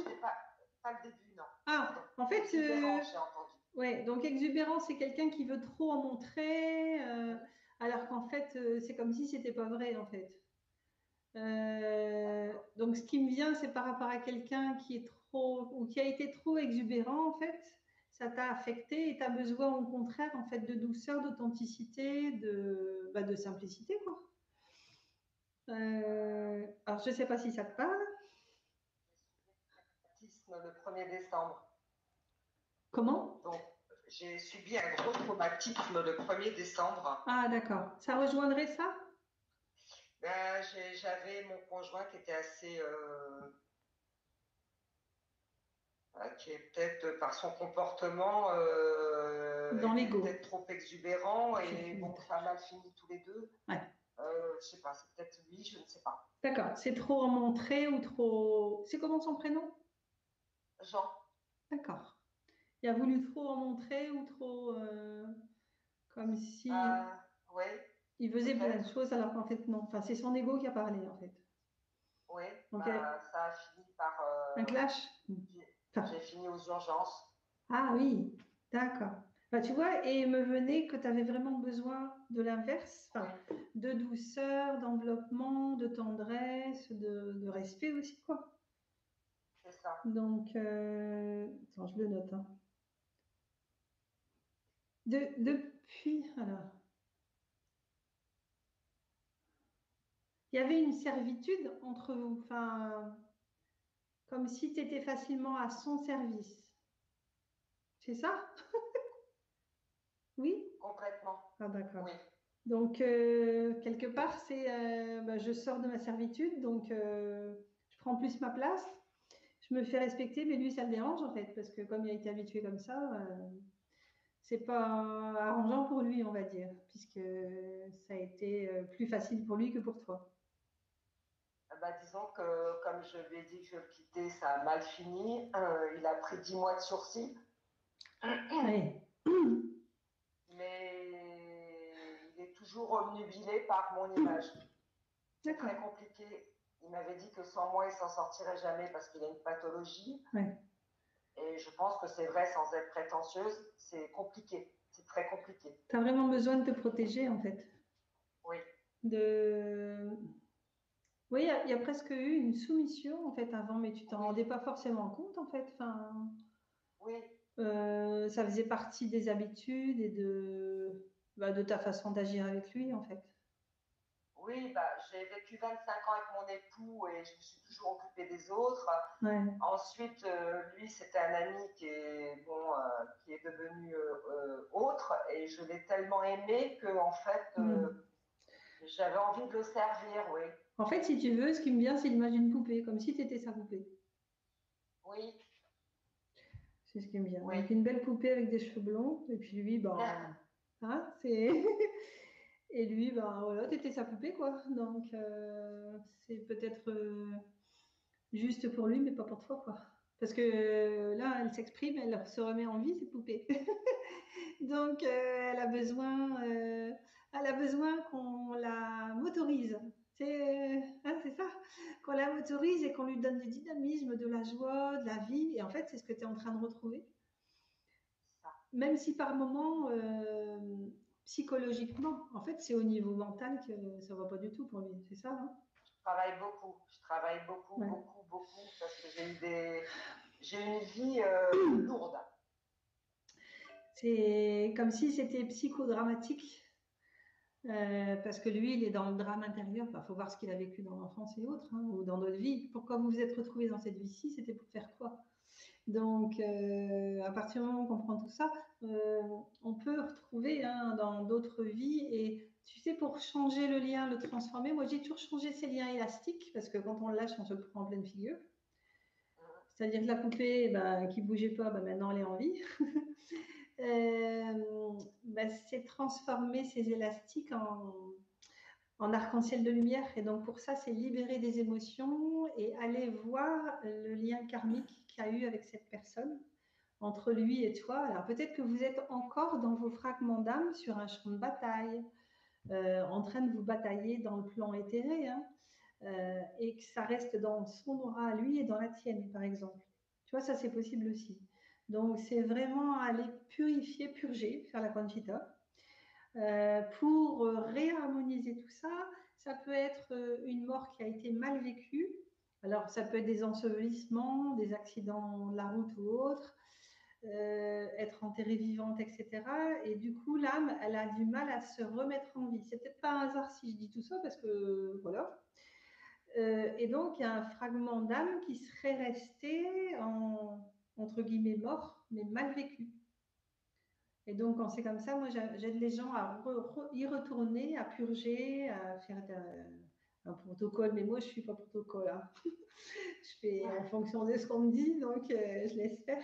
D: Pas le début, non.
B: Ah, en fait,
D: j'ai entendu.
B: Ouais, donc exubérance, c'est quelqu'un qui veut trop en montrer, alors qu'en fait, c'est comme si c'était pas vrai, en fait. Donc, ce qui me vient, c'est par rapport à quelqu'un qui est trop ou qui a été trop exubérant, en fait. Ça t'a affecté et tu as besoin, au contraire, en fait, de douceur, d'authenticité, de simplicité, quoi. Alors, je sais pas si ça te parle.
D: Le 1er décembre.
B: Comment?
D: Donc, j'ai subi un gros traumatisme le 1er décembre.
B: Ah, d'accord. Ça rejoindrait ça?
D: J'avais mon conjoint qui était assez... qui est peut-être par son comportement
B: dans l'ego,
D: peut-être trop exubérant et bon, ça a mal fini tous les deux.
B: Ouais.
D: Je sais pas, c'est peut-être lui, je ne sais pas.
B: D'accord, c'est trop en montrer ou trop. C'est comment son prénom?
D: Jean.
B: D'accord. Il a voulu trop en montrer ou trop comme si
D: Oui,
B: il faisait plein de
D: peut-être.
B: choses alors qu'en fait non. Enfin, c'est son ego qui a parlé en fait.
D: Oui,
B: Donc
D: ça a fini par.
B: un clash.
D: J'ai
B: Enfin,
D: j'ai fini aux urgences.
B: ah oui, d'accord. Bah, tu vois, et il me venait que tu avais vraiment besoin de l'inverse,
D: Oui,
B: enfin, de douceur, d'enveloppement, de tendresse, de respect aussi, quoi.
D: c'est ça.
B: Donc, attends, je le note, hein. Depuis, alors, il y avait une servitude entre vous, enfin, comme si tu étais facilement à son service. C'est ça? Oui?
D: Complètement.
B: Ah, d'accord.
D: Oui,
B: Donc, quelque part, c'est bah, je sors de ma servitude, donc je prends plus ma place, je me fais respecter, mais lui, ça le dérange en fait, parce que comme il a été habitué comme ça, c'est pas arrangeant pour lui, on va dire, puisque ça a été plus facile pour lui que pour toi.
D: disons que comme je lui ai dit que je le quittais, ça a mal fini. Il a pris 10 mois de sursis,
B: Oui.
D: mais il est toujours obnubilé par mon image. C'est
B: D'accord.
D: très compliqué. Il m'avait dit que sans moi, il s'en sortirait jamais parce qu'il a une pathologie.
B: Ouais.
D: Et je pense que c'est vrai, sans être prétentieuse, c'est compliqué. C'est très compliqué.
B: Tu as vraiment besoin de te protéger en fait.
D: Oui,
B: De... Oui, il y a presque eu une soumission en fait avant, mais tu t'en
D: oui,
B: rendais pas forcément compte en fait. Enfin,
D: oui.
B: ça faisait partie des habitudes et de ta façon d'agir avec lui, en fait.
D: Oui, j'ai vécu 25 ans avec mon époux et je me suis toujours occupée des autres.
B: Ouais.
D: Ensuite, lui, c'était un ami qui est devenu autre et je l'ai tellement aimé que en fait,
B: Mm.
D: j'avais envie de le servir, oui.
B: En fait, si tu veux, ce qui me vient, c'est l'image d'une poupée, comme si tu étais sa poupée.
D: Oui,
B: C'est ce qui me vient.
D: oui.
B: Donc, une belle poupée avec des cheveux blonds, et puis lui, ben, hein, c'est. Et lui, ben voilà, t'étais sa poupée, quoi. Donc, c'est peut-être juste pour lui, mais pas pour toi, quoi. Parce que là, elle s'exprime, elle se remet en vie, cette poupée. Donc, elle a besoin qu'on la motorise. C'est ça, qu'on la motorise et qu'on lui donne du dynamisme, de la joie, de la vie. Et en fait, c'est ce que tu es en train de retrouver.
D: Ça.
B: Même si par moment, psychologiquement, en fait, c'est au niveau mental que ça ne va pas du tout pour lui. C'est ça, hein?
D: Je travaille beaucoup. Je travaille beaucoup,
B: Ouais.
D: beaucoup, beaucoup parce que j'ai une vie lourde.
B: C'est comme si c'était psychodramatique. Parce que lui, il est dans le drame intérieur. Il faut voir ce qu'il a vécu dans l'enfance et autres, hein, ou dans d'autres vies. Pourquoi vous vous êtes retrouvés dans cette vie-ci? C'était pour faire quoi? Donc, à partir du moment où on comprend tout ça, on peut retrouver hein, dans d'autres vies. Et tu sais, pour changer le lien, le transformer, moi j'ai toujours changé ces liens élastiques parce que quand on le lâche, on se le prend en pleine figure. C'est-à-dire que la poupée qui ne bougeait pas, maintenant elle est en vie. C'est transformer ces élastiques en arc-en-ciel de lumière. Et donc pour ça, c'est libérer des émotions et aller voir le lien karmique qu'il y a eu avec cette personne, entre lui et toi. Alors peut-être que vous êtes encore dans vos fragments d'âme sur un champ de bataille, en train de vous batailler dans le plan éthéré, hein, et que ça reste dans son aura à lui et dans la tienne, par exemple. Tu vois, ça c'est possible aussi. Donc c'est vraiment aller purifier, purger, faire la Conchita. Pour réharmoniser tout ça, ça peut être une mort qui a été mal vécue. Alors, ça peut être des ensevelissements, des accidents de la route ou autres, être enterrée vivante, etc. Et du coup, l'âme, elle a du mal à se remettre en vie. C'est peut-être pas un hasard si je dis tout ça, parce que voilà. Et donc, il y a un fragment d'âme qui serait resté entre guillemets mort, mais mal vécu. Et donc, quand c'est comme ça, moi, j'aide les gens à y retourner, à purger, à faire un protocole. Mais moi, je ne suis pas protocole, hein. Je fais en fonction de ce qu'on me dit, donc je laisse faire.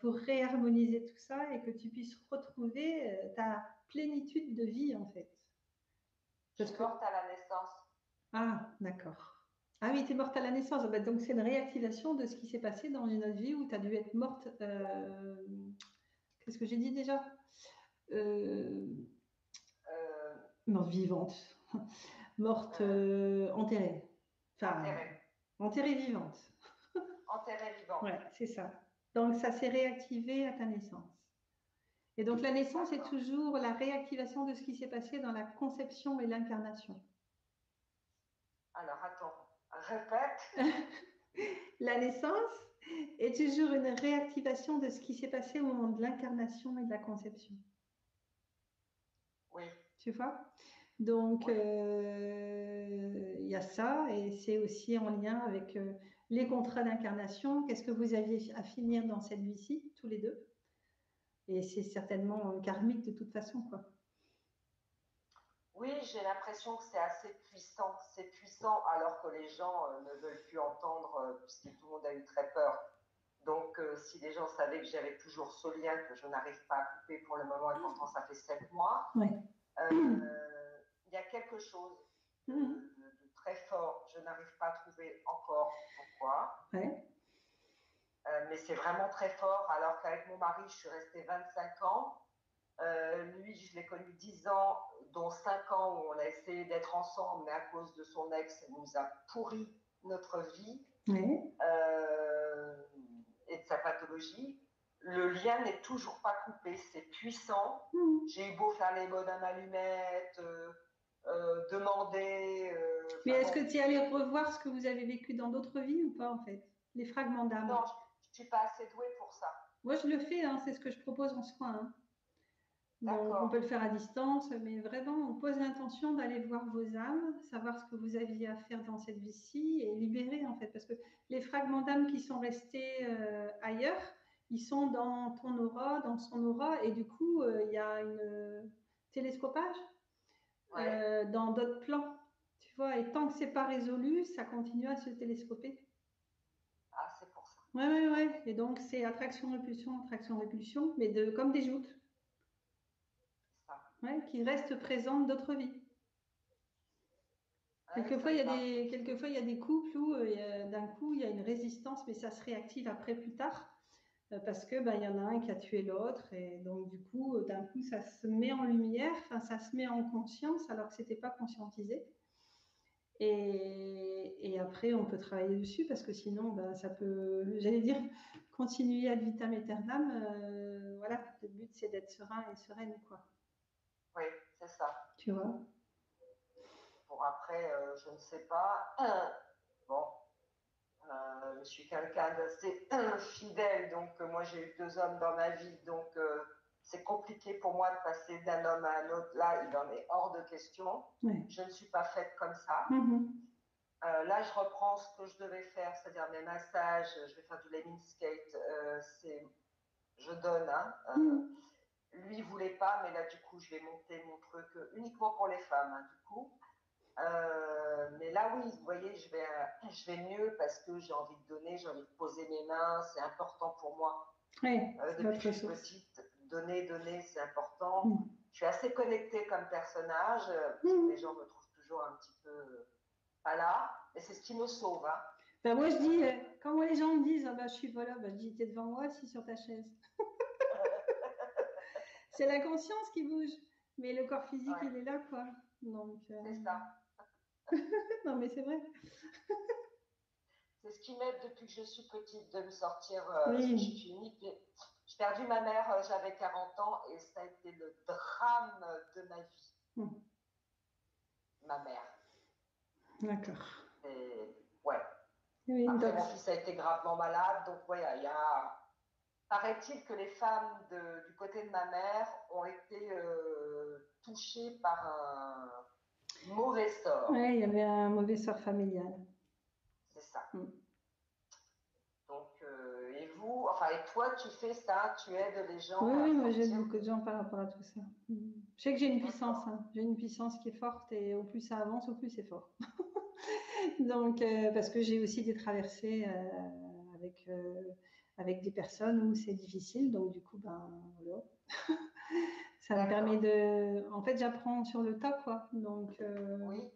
B: Pour réharmoniser tout ça et que tu puisses retrouver ta plénitude de vie, en fait.
D: Je suis morte à la naissance.
B: Ah, d'accord. Ah oui, tu es morte à la naissance. Ah bah, donc, c'est une réactivation de ce qui s'est passé dans une autre vie où tu as dû être morte. Qu'est-ce que j'ai dit déjà? Morte vivante. Morte enterrée. Enfin, enterrée vivante.
D: Enterrée vivante.
B: Ouais, c'est ça. Donc, ça s'est réactivé à ta naissance. Et donc, la naissance est toujours la réactivation de ce qui s'est passé dans la conception et l'incarnation.
D: Alors, attends, répète.
B: La naissance est toujours une réactivation de ce qui s'est passé au moment de l'incarnation et de la conception.
D: Oui.
B: Tu vois? Donc,
D: Oui.
B: Il y a ça, et c'est aussi en lien avec les contrats d'incarnation. Qu'est-ce que vous aviez à finir dans cette vie-ci, tous les deux? Et c'est certainement karmique de toute façon, quoi.
D: Oui, j'ai l'impression que c'est assez puissant. C'est puissant alors que les gens ne veulent plus entendre, puisque tout le monde a eu très peur. Donc, si les gens savaient que j'avais toujours ce lien que je n'arrive pas à couper pour le moment, et pourtant ça fait 7 mois,
B: Ouais.
D: Il y a quelque chose de très fort. Je n'arrive pas à trouver encore pourquoi.
B: Ouais.
D: Mais c'est vraiment très fort, alors qu'avec mon mari, je suis restée 25 ans. Lui, je l'ai connu 10 ans, dont 5 ans où on a essayé d'être ensemble, mais à cause de son ex, il nous a pourri notre vie et de sa pathologie. Le lien n'est toujours pas coupé, c'est puissant. J'ai eu beau faire les bonhommes allumettes, demander.
B: Mais est-ce que tu es allé revoir ce que vous avez vécu dans d'autres vies ou pas, en fait? Les fragments d'âme.
D: Non, je ne suis pas assez douée pour ça.
B: Moi, je le fais, hein, c'est ce que je propose en soins. Hein. Donc, on peut le faire à distance, mais vraiment, on pose l'intention d'aller voir vos âmes, savoir ce que vous aviez à faire dans cette vie-ci et libérer, en fait. Parce que les fragments d'âme qui sont restés ailleurs, ils sont dans ton aura, dans son aura, et du coup, il y a un télescopage dans d'autres plans. Tu vois, et tant que c'est pas résolu, ça continue à se télescoper.
D: Ah, c'est pour ça.
B: Ouais. Et donc, c'est attraction, répulsion, mais comme des joutes. Ouais, qui restent présentes d'autres vies. Quelquefois, il y a des couples où d'un coup, il y a une résistance, mais ça se réactive après, plus tard, parce que il y en a un qui a tué l'autre, et donc du coup, d'un coup, ça se met en lumière, ça se met en conscience, alors que c'était pas conscientisé. Et après, on peut travailler dessus, parce que sinon, ça peut, j'allais dire, continuer ad vitam aeternam. Voilà, le but, c'est d'être serein et sereine, quoi.
D: Oui, c'est ça.
B: Tu vois.
D: Pour après, je ne sais pas. Bon, je suis quelqu'un d'assez fidèle, donc moi j'ai eu 2 hommes dans ma vie, donc c'est compliqué pour moi de passer d'un homme à un autre. Là, il en est hors de question.
B: Ouais.
D: Je ne suis pas faite comme ça. Là, je reprends ce que je devais faire, c'est-à-dire mes massages. Je vais faire du lemming skate. Je donne. Lui, il voulait pas, mais là, du coup, je vais monter mon truc uniquement pour les femmes, du coup. Mais là, oui, vous voyez, je vais mieux parce que j'ai envie de donner, j'ai envie de poser mes mains, c'est important pour moi. Depuis que je suis petite, donner, c'est important. Je suis assez connectée comme personnage, parce que les gens me trouvent toujours un petit peu pas là, mais c'est ce qui me sauve. Hein.
B: Moi, je dis, quand moi, les gens me disent, je suis pas là, je dis, t'es devant moi, assis sur ta chaise. C'est la conscience qui bouge, mais le corps physique, il est là, quoi. Donc,
D: c'est ça.
B: Non, mais c'est vrai.
D: C'est ce qui m'aide depuis que je suis petite de me sortir. Parce que je suis unique. J'ai perdu ma mère, j'avais 40 ans et ça a été le drame de ma vie. Ma mère.
B: D'accord.
D: Ouais. Après, mon fils a été gravement malade, donc il y a. Paraît-il que les femmes du côté de ma mère ont été touchées par un mauvais sort.
B: Oui, il y avait un mauvais sort familial.
D: C'est ça. Donc, et vous, et toi, tu fais ça, tu aides les gens.
B: Oui, moi j'aide beaucoup de gens par rapport à tout ça. Je sais que j'ai une puissance, j'ai une puissance qui est forte, et au plus ça avance, au plus c'est fort. Donc, parce que j'ai aussi des traversées avec des personnes où c'est difficile, donc du coup, voilà. Ça me permet de... En fait, j'apprends sur le tas, quoi. Donc,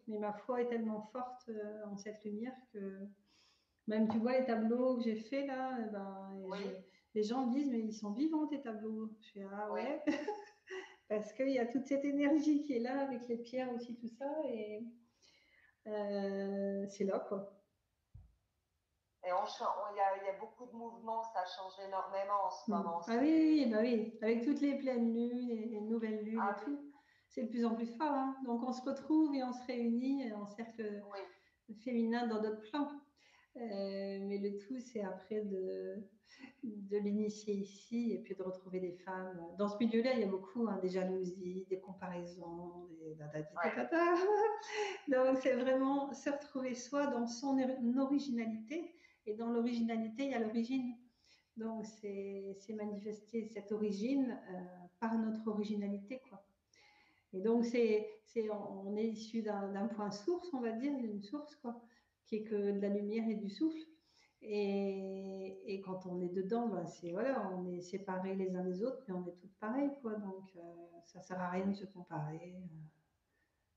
B: mais ma foi est tellement forte en cette lumière que même, tu vois, les tableaux que j'ai faits là, les gens me disent, mais ils sont vivants tes tableaux. Je fais, ah ouais, parce qu'il y a toute cette énergie qui est là avec les pierres aussi, tout ça, et c'est là, quoi.
D: Et il y a beaucoup de mouvements, ça change énormément en ce moment.
B: Ah oui, bah oui, avec toutes les pleines lunes et les nouvelles lunes et tout, c'est de plus en plus fort. Hein. Donc on se retrouve et on se réunit en cercle féminin dans d'autres plans. Mais le tout, c'est après de l'initier ici et puis de retrouver des femmes. Dans ce milieu-là, il y a beaucoup des jalousies, des comparaisons, des Donc c'est vraiment se retrouver soi dans son originalité. Et dans l'originalité, il y a l'origine. Donc, c'est manifester cette origine par notre originalité, quoi. Et donc, on est issu d'un point source, on va dire, d'une source, quoi, qui est que de la lumière et du souffle. Et quand on est dedans, voilà, on est séparés les uns des autres, mais on est toutes pareilles, quoi. Donc, ça sert à rien de se comparer.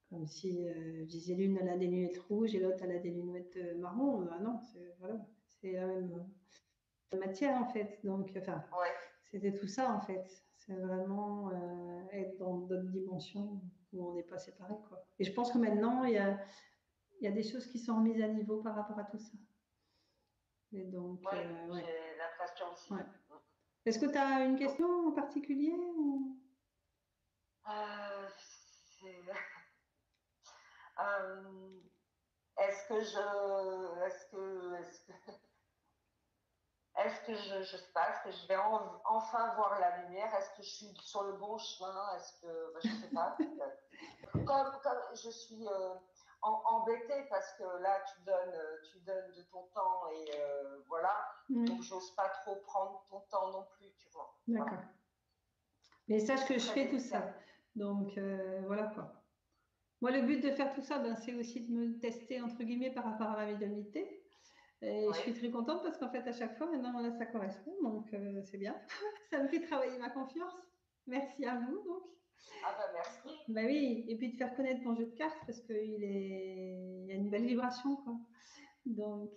B: Comme si je disais l'une elle a des lunettes rouges et l'autre elle a des lunettes marron. Non, c'est la même matière en fait. Donc, c'était tout ça en fait. C'est vraiment être dans d'autres dimensions où on n'est pas séparés, quoi. Et je pense que maintenant, il y a des choses qui sont remises à niveau par rapport à tout ça. Et donc,
D: j'ai l'impression aussi.
B: Est-ce que tu as une question en particulier ou...
D: Est-ce que je sais pas, est-ce que je vais enfin voir la lumière? Est-ce que je suis sur le bon chemin? Est-ce que, je sais pas. Comme je suis embêtée parce que là, tu donnes de ton temps et voilà. Donc, j'ose pas trop prendre ton temps non plus, tu vois.
B: D'accord. Voilà. Mais sache que je fais tout ça. Donc, voilà quoi. Moi, le but de faire tout ça, c'est aussi de me tester, entre guillemets, par rapport à ma médiumnité. Et je suis très contente parce qu'en fait, à chaque fois, maintenant, là, ça correspond. Donc, c'est bien. Ça me fait travailler ma confiance. Merci à vous, donc.
D: Ah bah merci.
B: Bah oui, et puis de faire connaître mon jeu de cartes parce qu'il y a une belle vibration, quoi. Donc,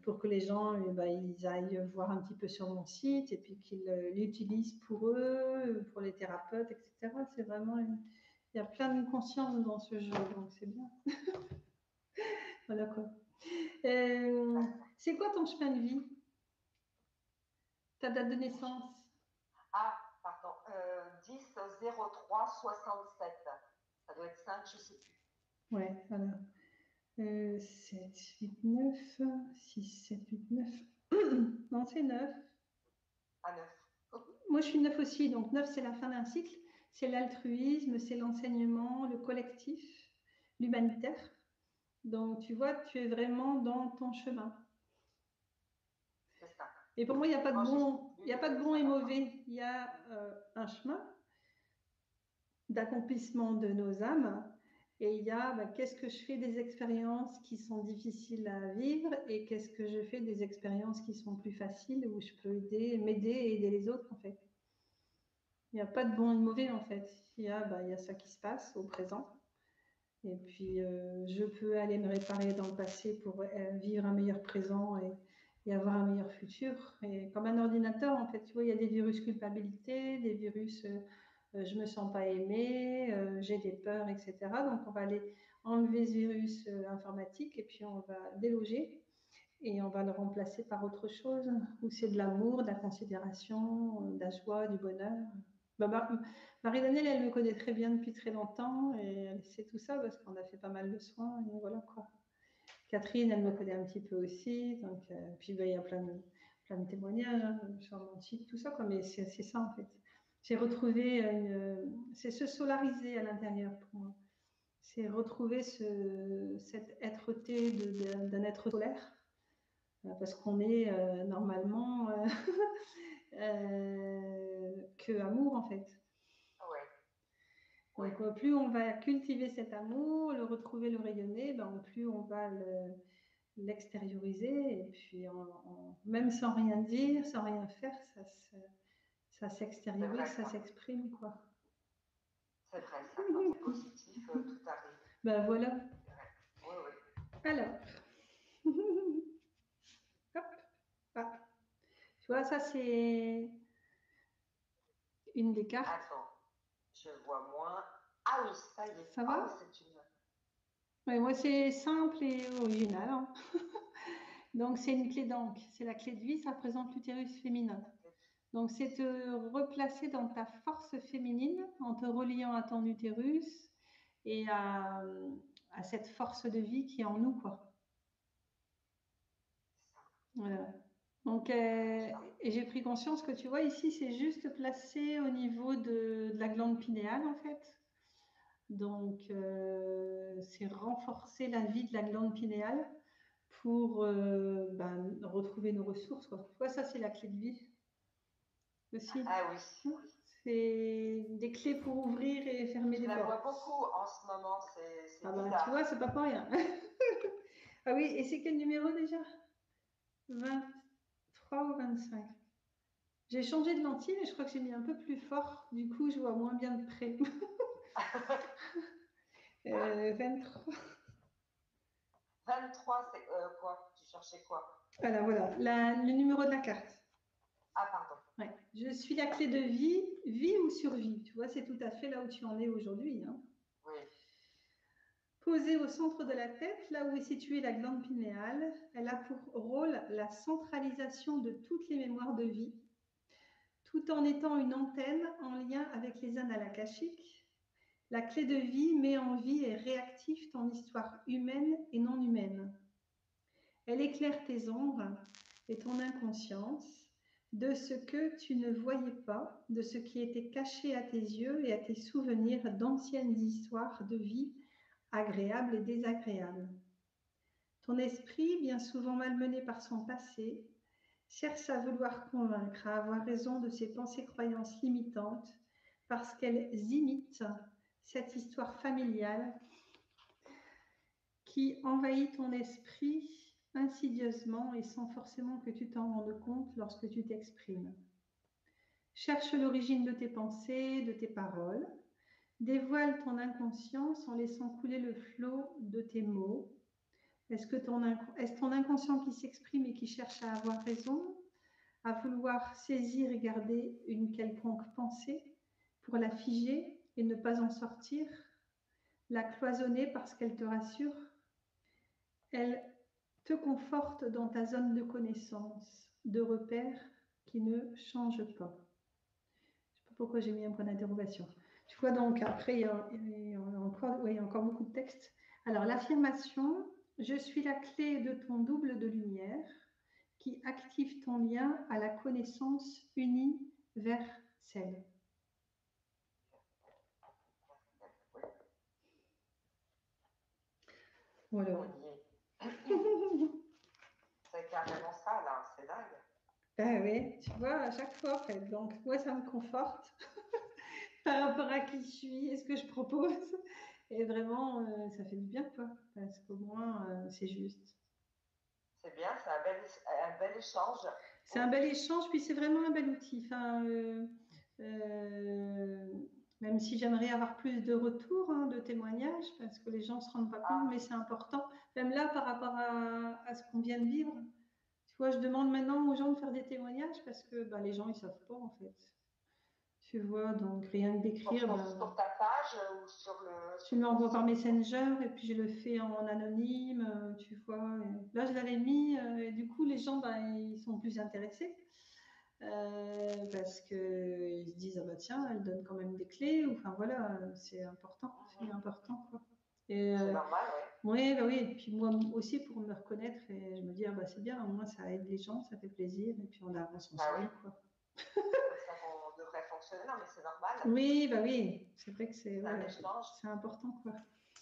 B: pour que les gens, ils aillent voir un petit peu sur mon site et puis qu'ils l'utilisent pour eux, pour les thérapeutes, etc. C'est vraiment... Il y a plein de conscience dans ce jeu, donc c'est bien. Voilà quoi. C'est quoi ton chemin de vie? Ta date de naissance?
D: Ah, pardon. 10-03-67. Ça doit être 5, je ne sais plus.
B: Ouais, voilà. 7, 8, 9. 6, 7, 8, 9. Non, c'est 9.
D: Ah, 9.
B: Moi, je suis 9 aussi. Donc, 9, c'est la fin d'un cycle. C'est l'altruisme, c'est l'enseignement, le collectif, l'humanitaire. Donc, tu vois, tu es vraiment dans ton chemin.
D: C'est ça.
B: Et pour moi, il n'y a pas de bon, et mauvais. Il y a un chemin d'accomplissement de nos âmes. Et il y a qu'est-ce que je fais des expériences qui sont difficiles à vivre et qu'est-ce que je fais des expériences qui sont plus faciles où je peux m'aider et aider les autres en fait. Il n'y a pas de bon et de mauvais en fait. Il y a ça qui se passe au présent. Et puis je peux aller me réparer dans le passé pour vivre un meilleur présent et avoir un meilleur futur. Et comme un ordinateur en fait, tu vois, il y a des virus culpabilité, des virus... je me sens pas aimée, j'ai des peurs, etc. Donc on va aller enlever ce virus informatique et puis on va déloger et on va le remplacer par autre chose où c'est de l'amour, de la considération, de la joie, du bonheur. Marie-Danielle, elle me connaît très bien depuis très longtemps et elle sait tout ça parce qu'on a fait pas mal de soins et voilà quoi. Catherine, elle me connaît un petit peu aussi, donc puis il y a plein de témoignages sur mon site, tout ça quoi, mais c'est ça en fait. J'ai retrouvé c'est se solariser à l'intérieur pour moi. C'est retrouver cette être-té d'un être solaire, parce qu'on est normalement que amour en fait.
D: Ouais.
B: Donc plus on va cultiver cet amour, le retrouver, le rayonner, plus on va l'extérioriser et puis même sans rien dire, sans rien faire, ça s'extériorise, ça s'exprime quoi. Ben voilà.
D: Oui, oui.
B: Alors. Hop. Ah. Tu vois, ça c'est une des cartes.
D: Attends, je vois moins. Ah oui, ça y est.
B: Ça va?
D: C'est une...
B: Ouais, moi, c'est simple et original. Hein. Donc, c'est une clé d'encre. C'est la clé de vie, ça représente l'utérus féminin. Donc, c'est te replacer dans ta force féminine en te reliant à ton utérus et à cette force de vie qui est en nous, quoi. Voilà. Donc, et j'ai pris conscience que tu vois, ici, c'est juste placé au niveau de la glande pinéale, en fait. Donc, c'est renforcer la vie de la glande pinéale pour retrouver nos ressources, quoi. Tu vois, ça, c'est la clé de vie aussi.
D: Ah oui.
B: C'est des clés pour ouvrir et fermer des portes.
D: Je la vois beaucoup en ce moment, c'est bizarre.
B: Tu vois, c'est pas pour rien. Ah oui, et c'est quel numéro déjà? 23 ou 25? J'ai changé de lentille, mais je crois que j'ai mis un peu plus fort. Du coup, je vois moins bien de près. 23.
D: 23, c'est quoi? Tu cherchais quoi?
B: Alors voilà, le numéro de la carte.
D: Ah, pardon.
B: Ouais. Je suis la clé de vie, vie ou survie. Tu vois, c'est tout à fait là où tu en es aujourd'hui. Hein.
D: Oui.
B: Posée au centre de la tête, là où est située la glande pinéale, elle a pour rôle la centralisation de toutes les mémoires de vie, tout en étant une antenne en lien avec les annales akashiques. La clé de vie met en vie et réactive ton histoire humaine et non humaine. Elle éclaire tes ombres et ton inconscience de ce que tu ne voyais pas, de ce qui était caché à tes yeux et à tes souvenirs d'anciennes histoires de vie agréables et désagréables. Ton esprit, bien souvent malmené par son passé, cherche à vouloir convaincre, à avoir raison de ses pensées-croyances limitantes parce qu'elles imitent cette histoire familiale qui envahit ton esprit insidieusement et sans forcément que tu t'en rendes compte lorsque tu t'exprimes. Cherche l'origine de tes pensées, de tes paroles. Dévoile ton inconscience en laissant couler le flot de tes mots. Est-ce ton inconscient qui s'exprime et qui cherche à avoir raison, à vouloir saisir et garder une quelconque pensée pour la figer et ne pas en sortir, la cloisonner parce qu'elle te rassure? Elle te conforte dans ta zone de connaissance, de repères qui ne changent pas. Je ne sais pas pourquoi j'ai mis un point d'interrogation. Tu vois, donc après, il y a encore beaucoup de textes. Alors, l'affirmation, je suis la clé de ton double de lumière qui active ton lien à la connaissance universelle. Voilà.
D: C'est carrément ça, là, c'est dingue.
B: Ben oui, tu vois, à chaque fois, en fait. Donc, moi, ça me conforte par rapport à qui je suis et ce que je propose. Et vraiment, ça fait du bien, quoi. Parce qu'au moins, c'est juste.
D: C'est bien, c'est un bel échange.
B: C'est un bel échange, puis c'est vraiment un bel outil. Enfin, même si j'aimerais avoir plus de retours, hein, de témoignages, parce que les gens ne se rendent pas compte, mais c'est important. Même là, par rapport à ce qu'on vient de vivre, tu vois, je demande maintenant aux gens de faire des témoignages parce que les gens, ils ne savent pas, en fait. Tu vois, donc rien que d'écrire.
D: Sur ta page ou sur le.
B: Tu me l'envoies par Messenger et puis je le fais en anonyme, tu vois. Et là, je l'avais mis et du coup, les gens, ils sont plus intéressés parce qu'ils se disent, ah bah tiens, elle donne quand même des clés. Enfin voilà, c'est important, quoi.
D: Et, c'est normal,
B: oui. Oui, et puis moi aussi pour me reconnaître et je me dis, ah bah c'est bien, au moins ça aide les gens, ça fait plaisir et puis on avance ensemble, quoi.
D: Ça qu'on devrait fonctionner, non mais c'est normal.
B: Oui, c'est vrai que c'est important, quoi.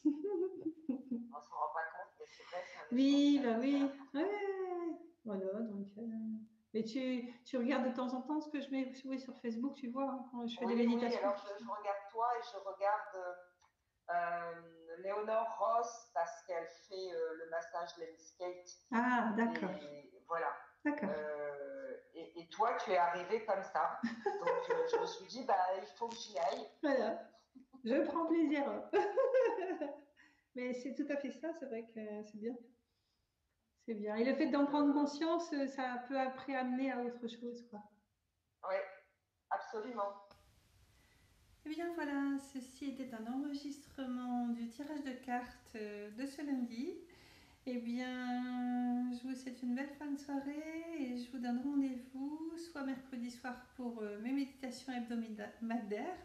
D: On s'en rend pas compte, mais c'est vrai, c'est un
B: échange. Oui. Ouais. Voilà, donc. Mais tu regardes de temps en temps ce que je mets sur Facebook, tu vois, hein, quand je fais des méditations.
D: Oui, alors je regarde toi et je regarde Léonore Ross parce qu'elle fait le massage Lemskate.
B: Ah, d'accord.
D: Et voilà.
B: D'accord.
D: Et toi, tu es arrivé comme ça. Donc, je me suis dit, il faut que j'y aille.
B: Voilà. Je prends plaisir. Mais c'est tout à fait ça, c'est vrai que c'est bien. C'est bien. Et le fait d'en prendre conscience, ça peut après amener à autre chose, quoi.
D: Oui, absolument.
B: Eh bien voilà, ceci était un enregistrement du tirage de cartes de ce lundi. Eh bien, je vous souhaite une belle fin de soirée et je vous donne rendez-vous soit mercredi soir pour mes méditations hebdomadaires,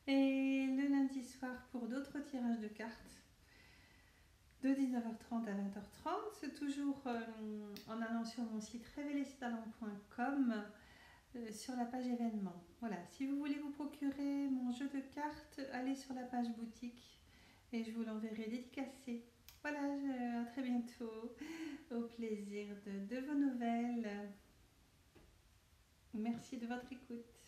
B: et le lundi soir pour d'autres tirages de cartes de 19h30 à 20h30. C'est toujours en allant sur mon site révélécitalent.com sur la page événements. Voilà, si vous voulez vous procurer mon jeu de cartes, allez sur la page boutique et je vous l'enverrai dédicacé. Voilà, à très bientôt. Au plaisir de vos nouvelles. Merci de votre écoute.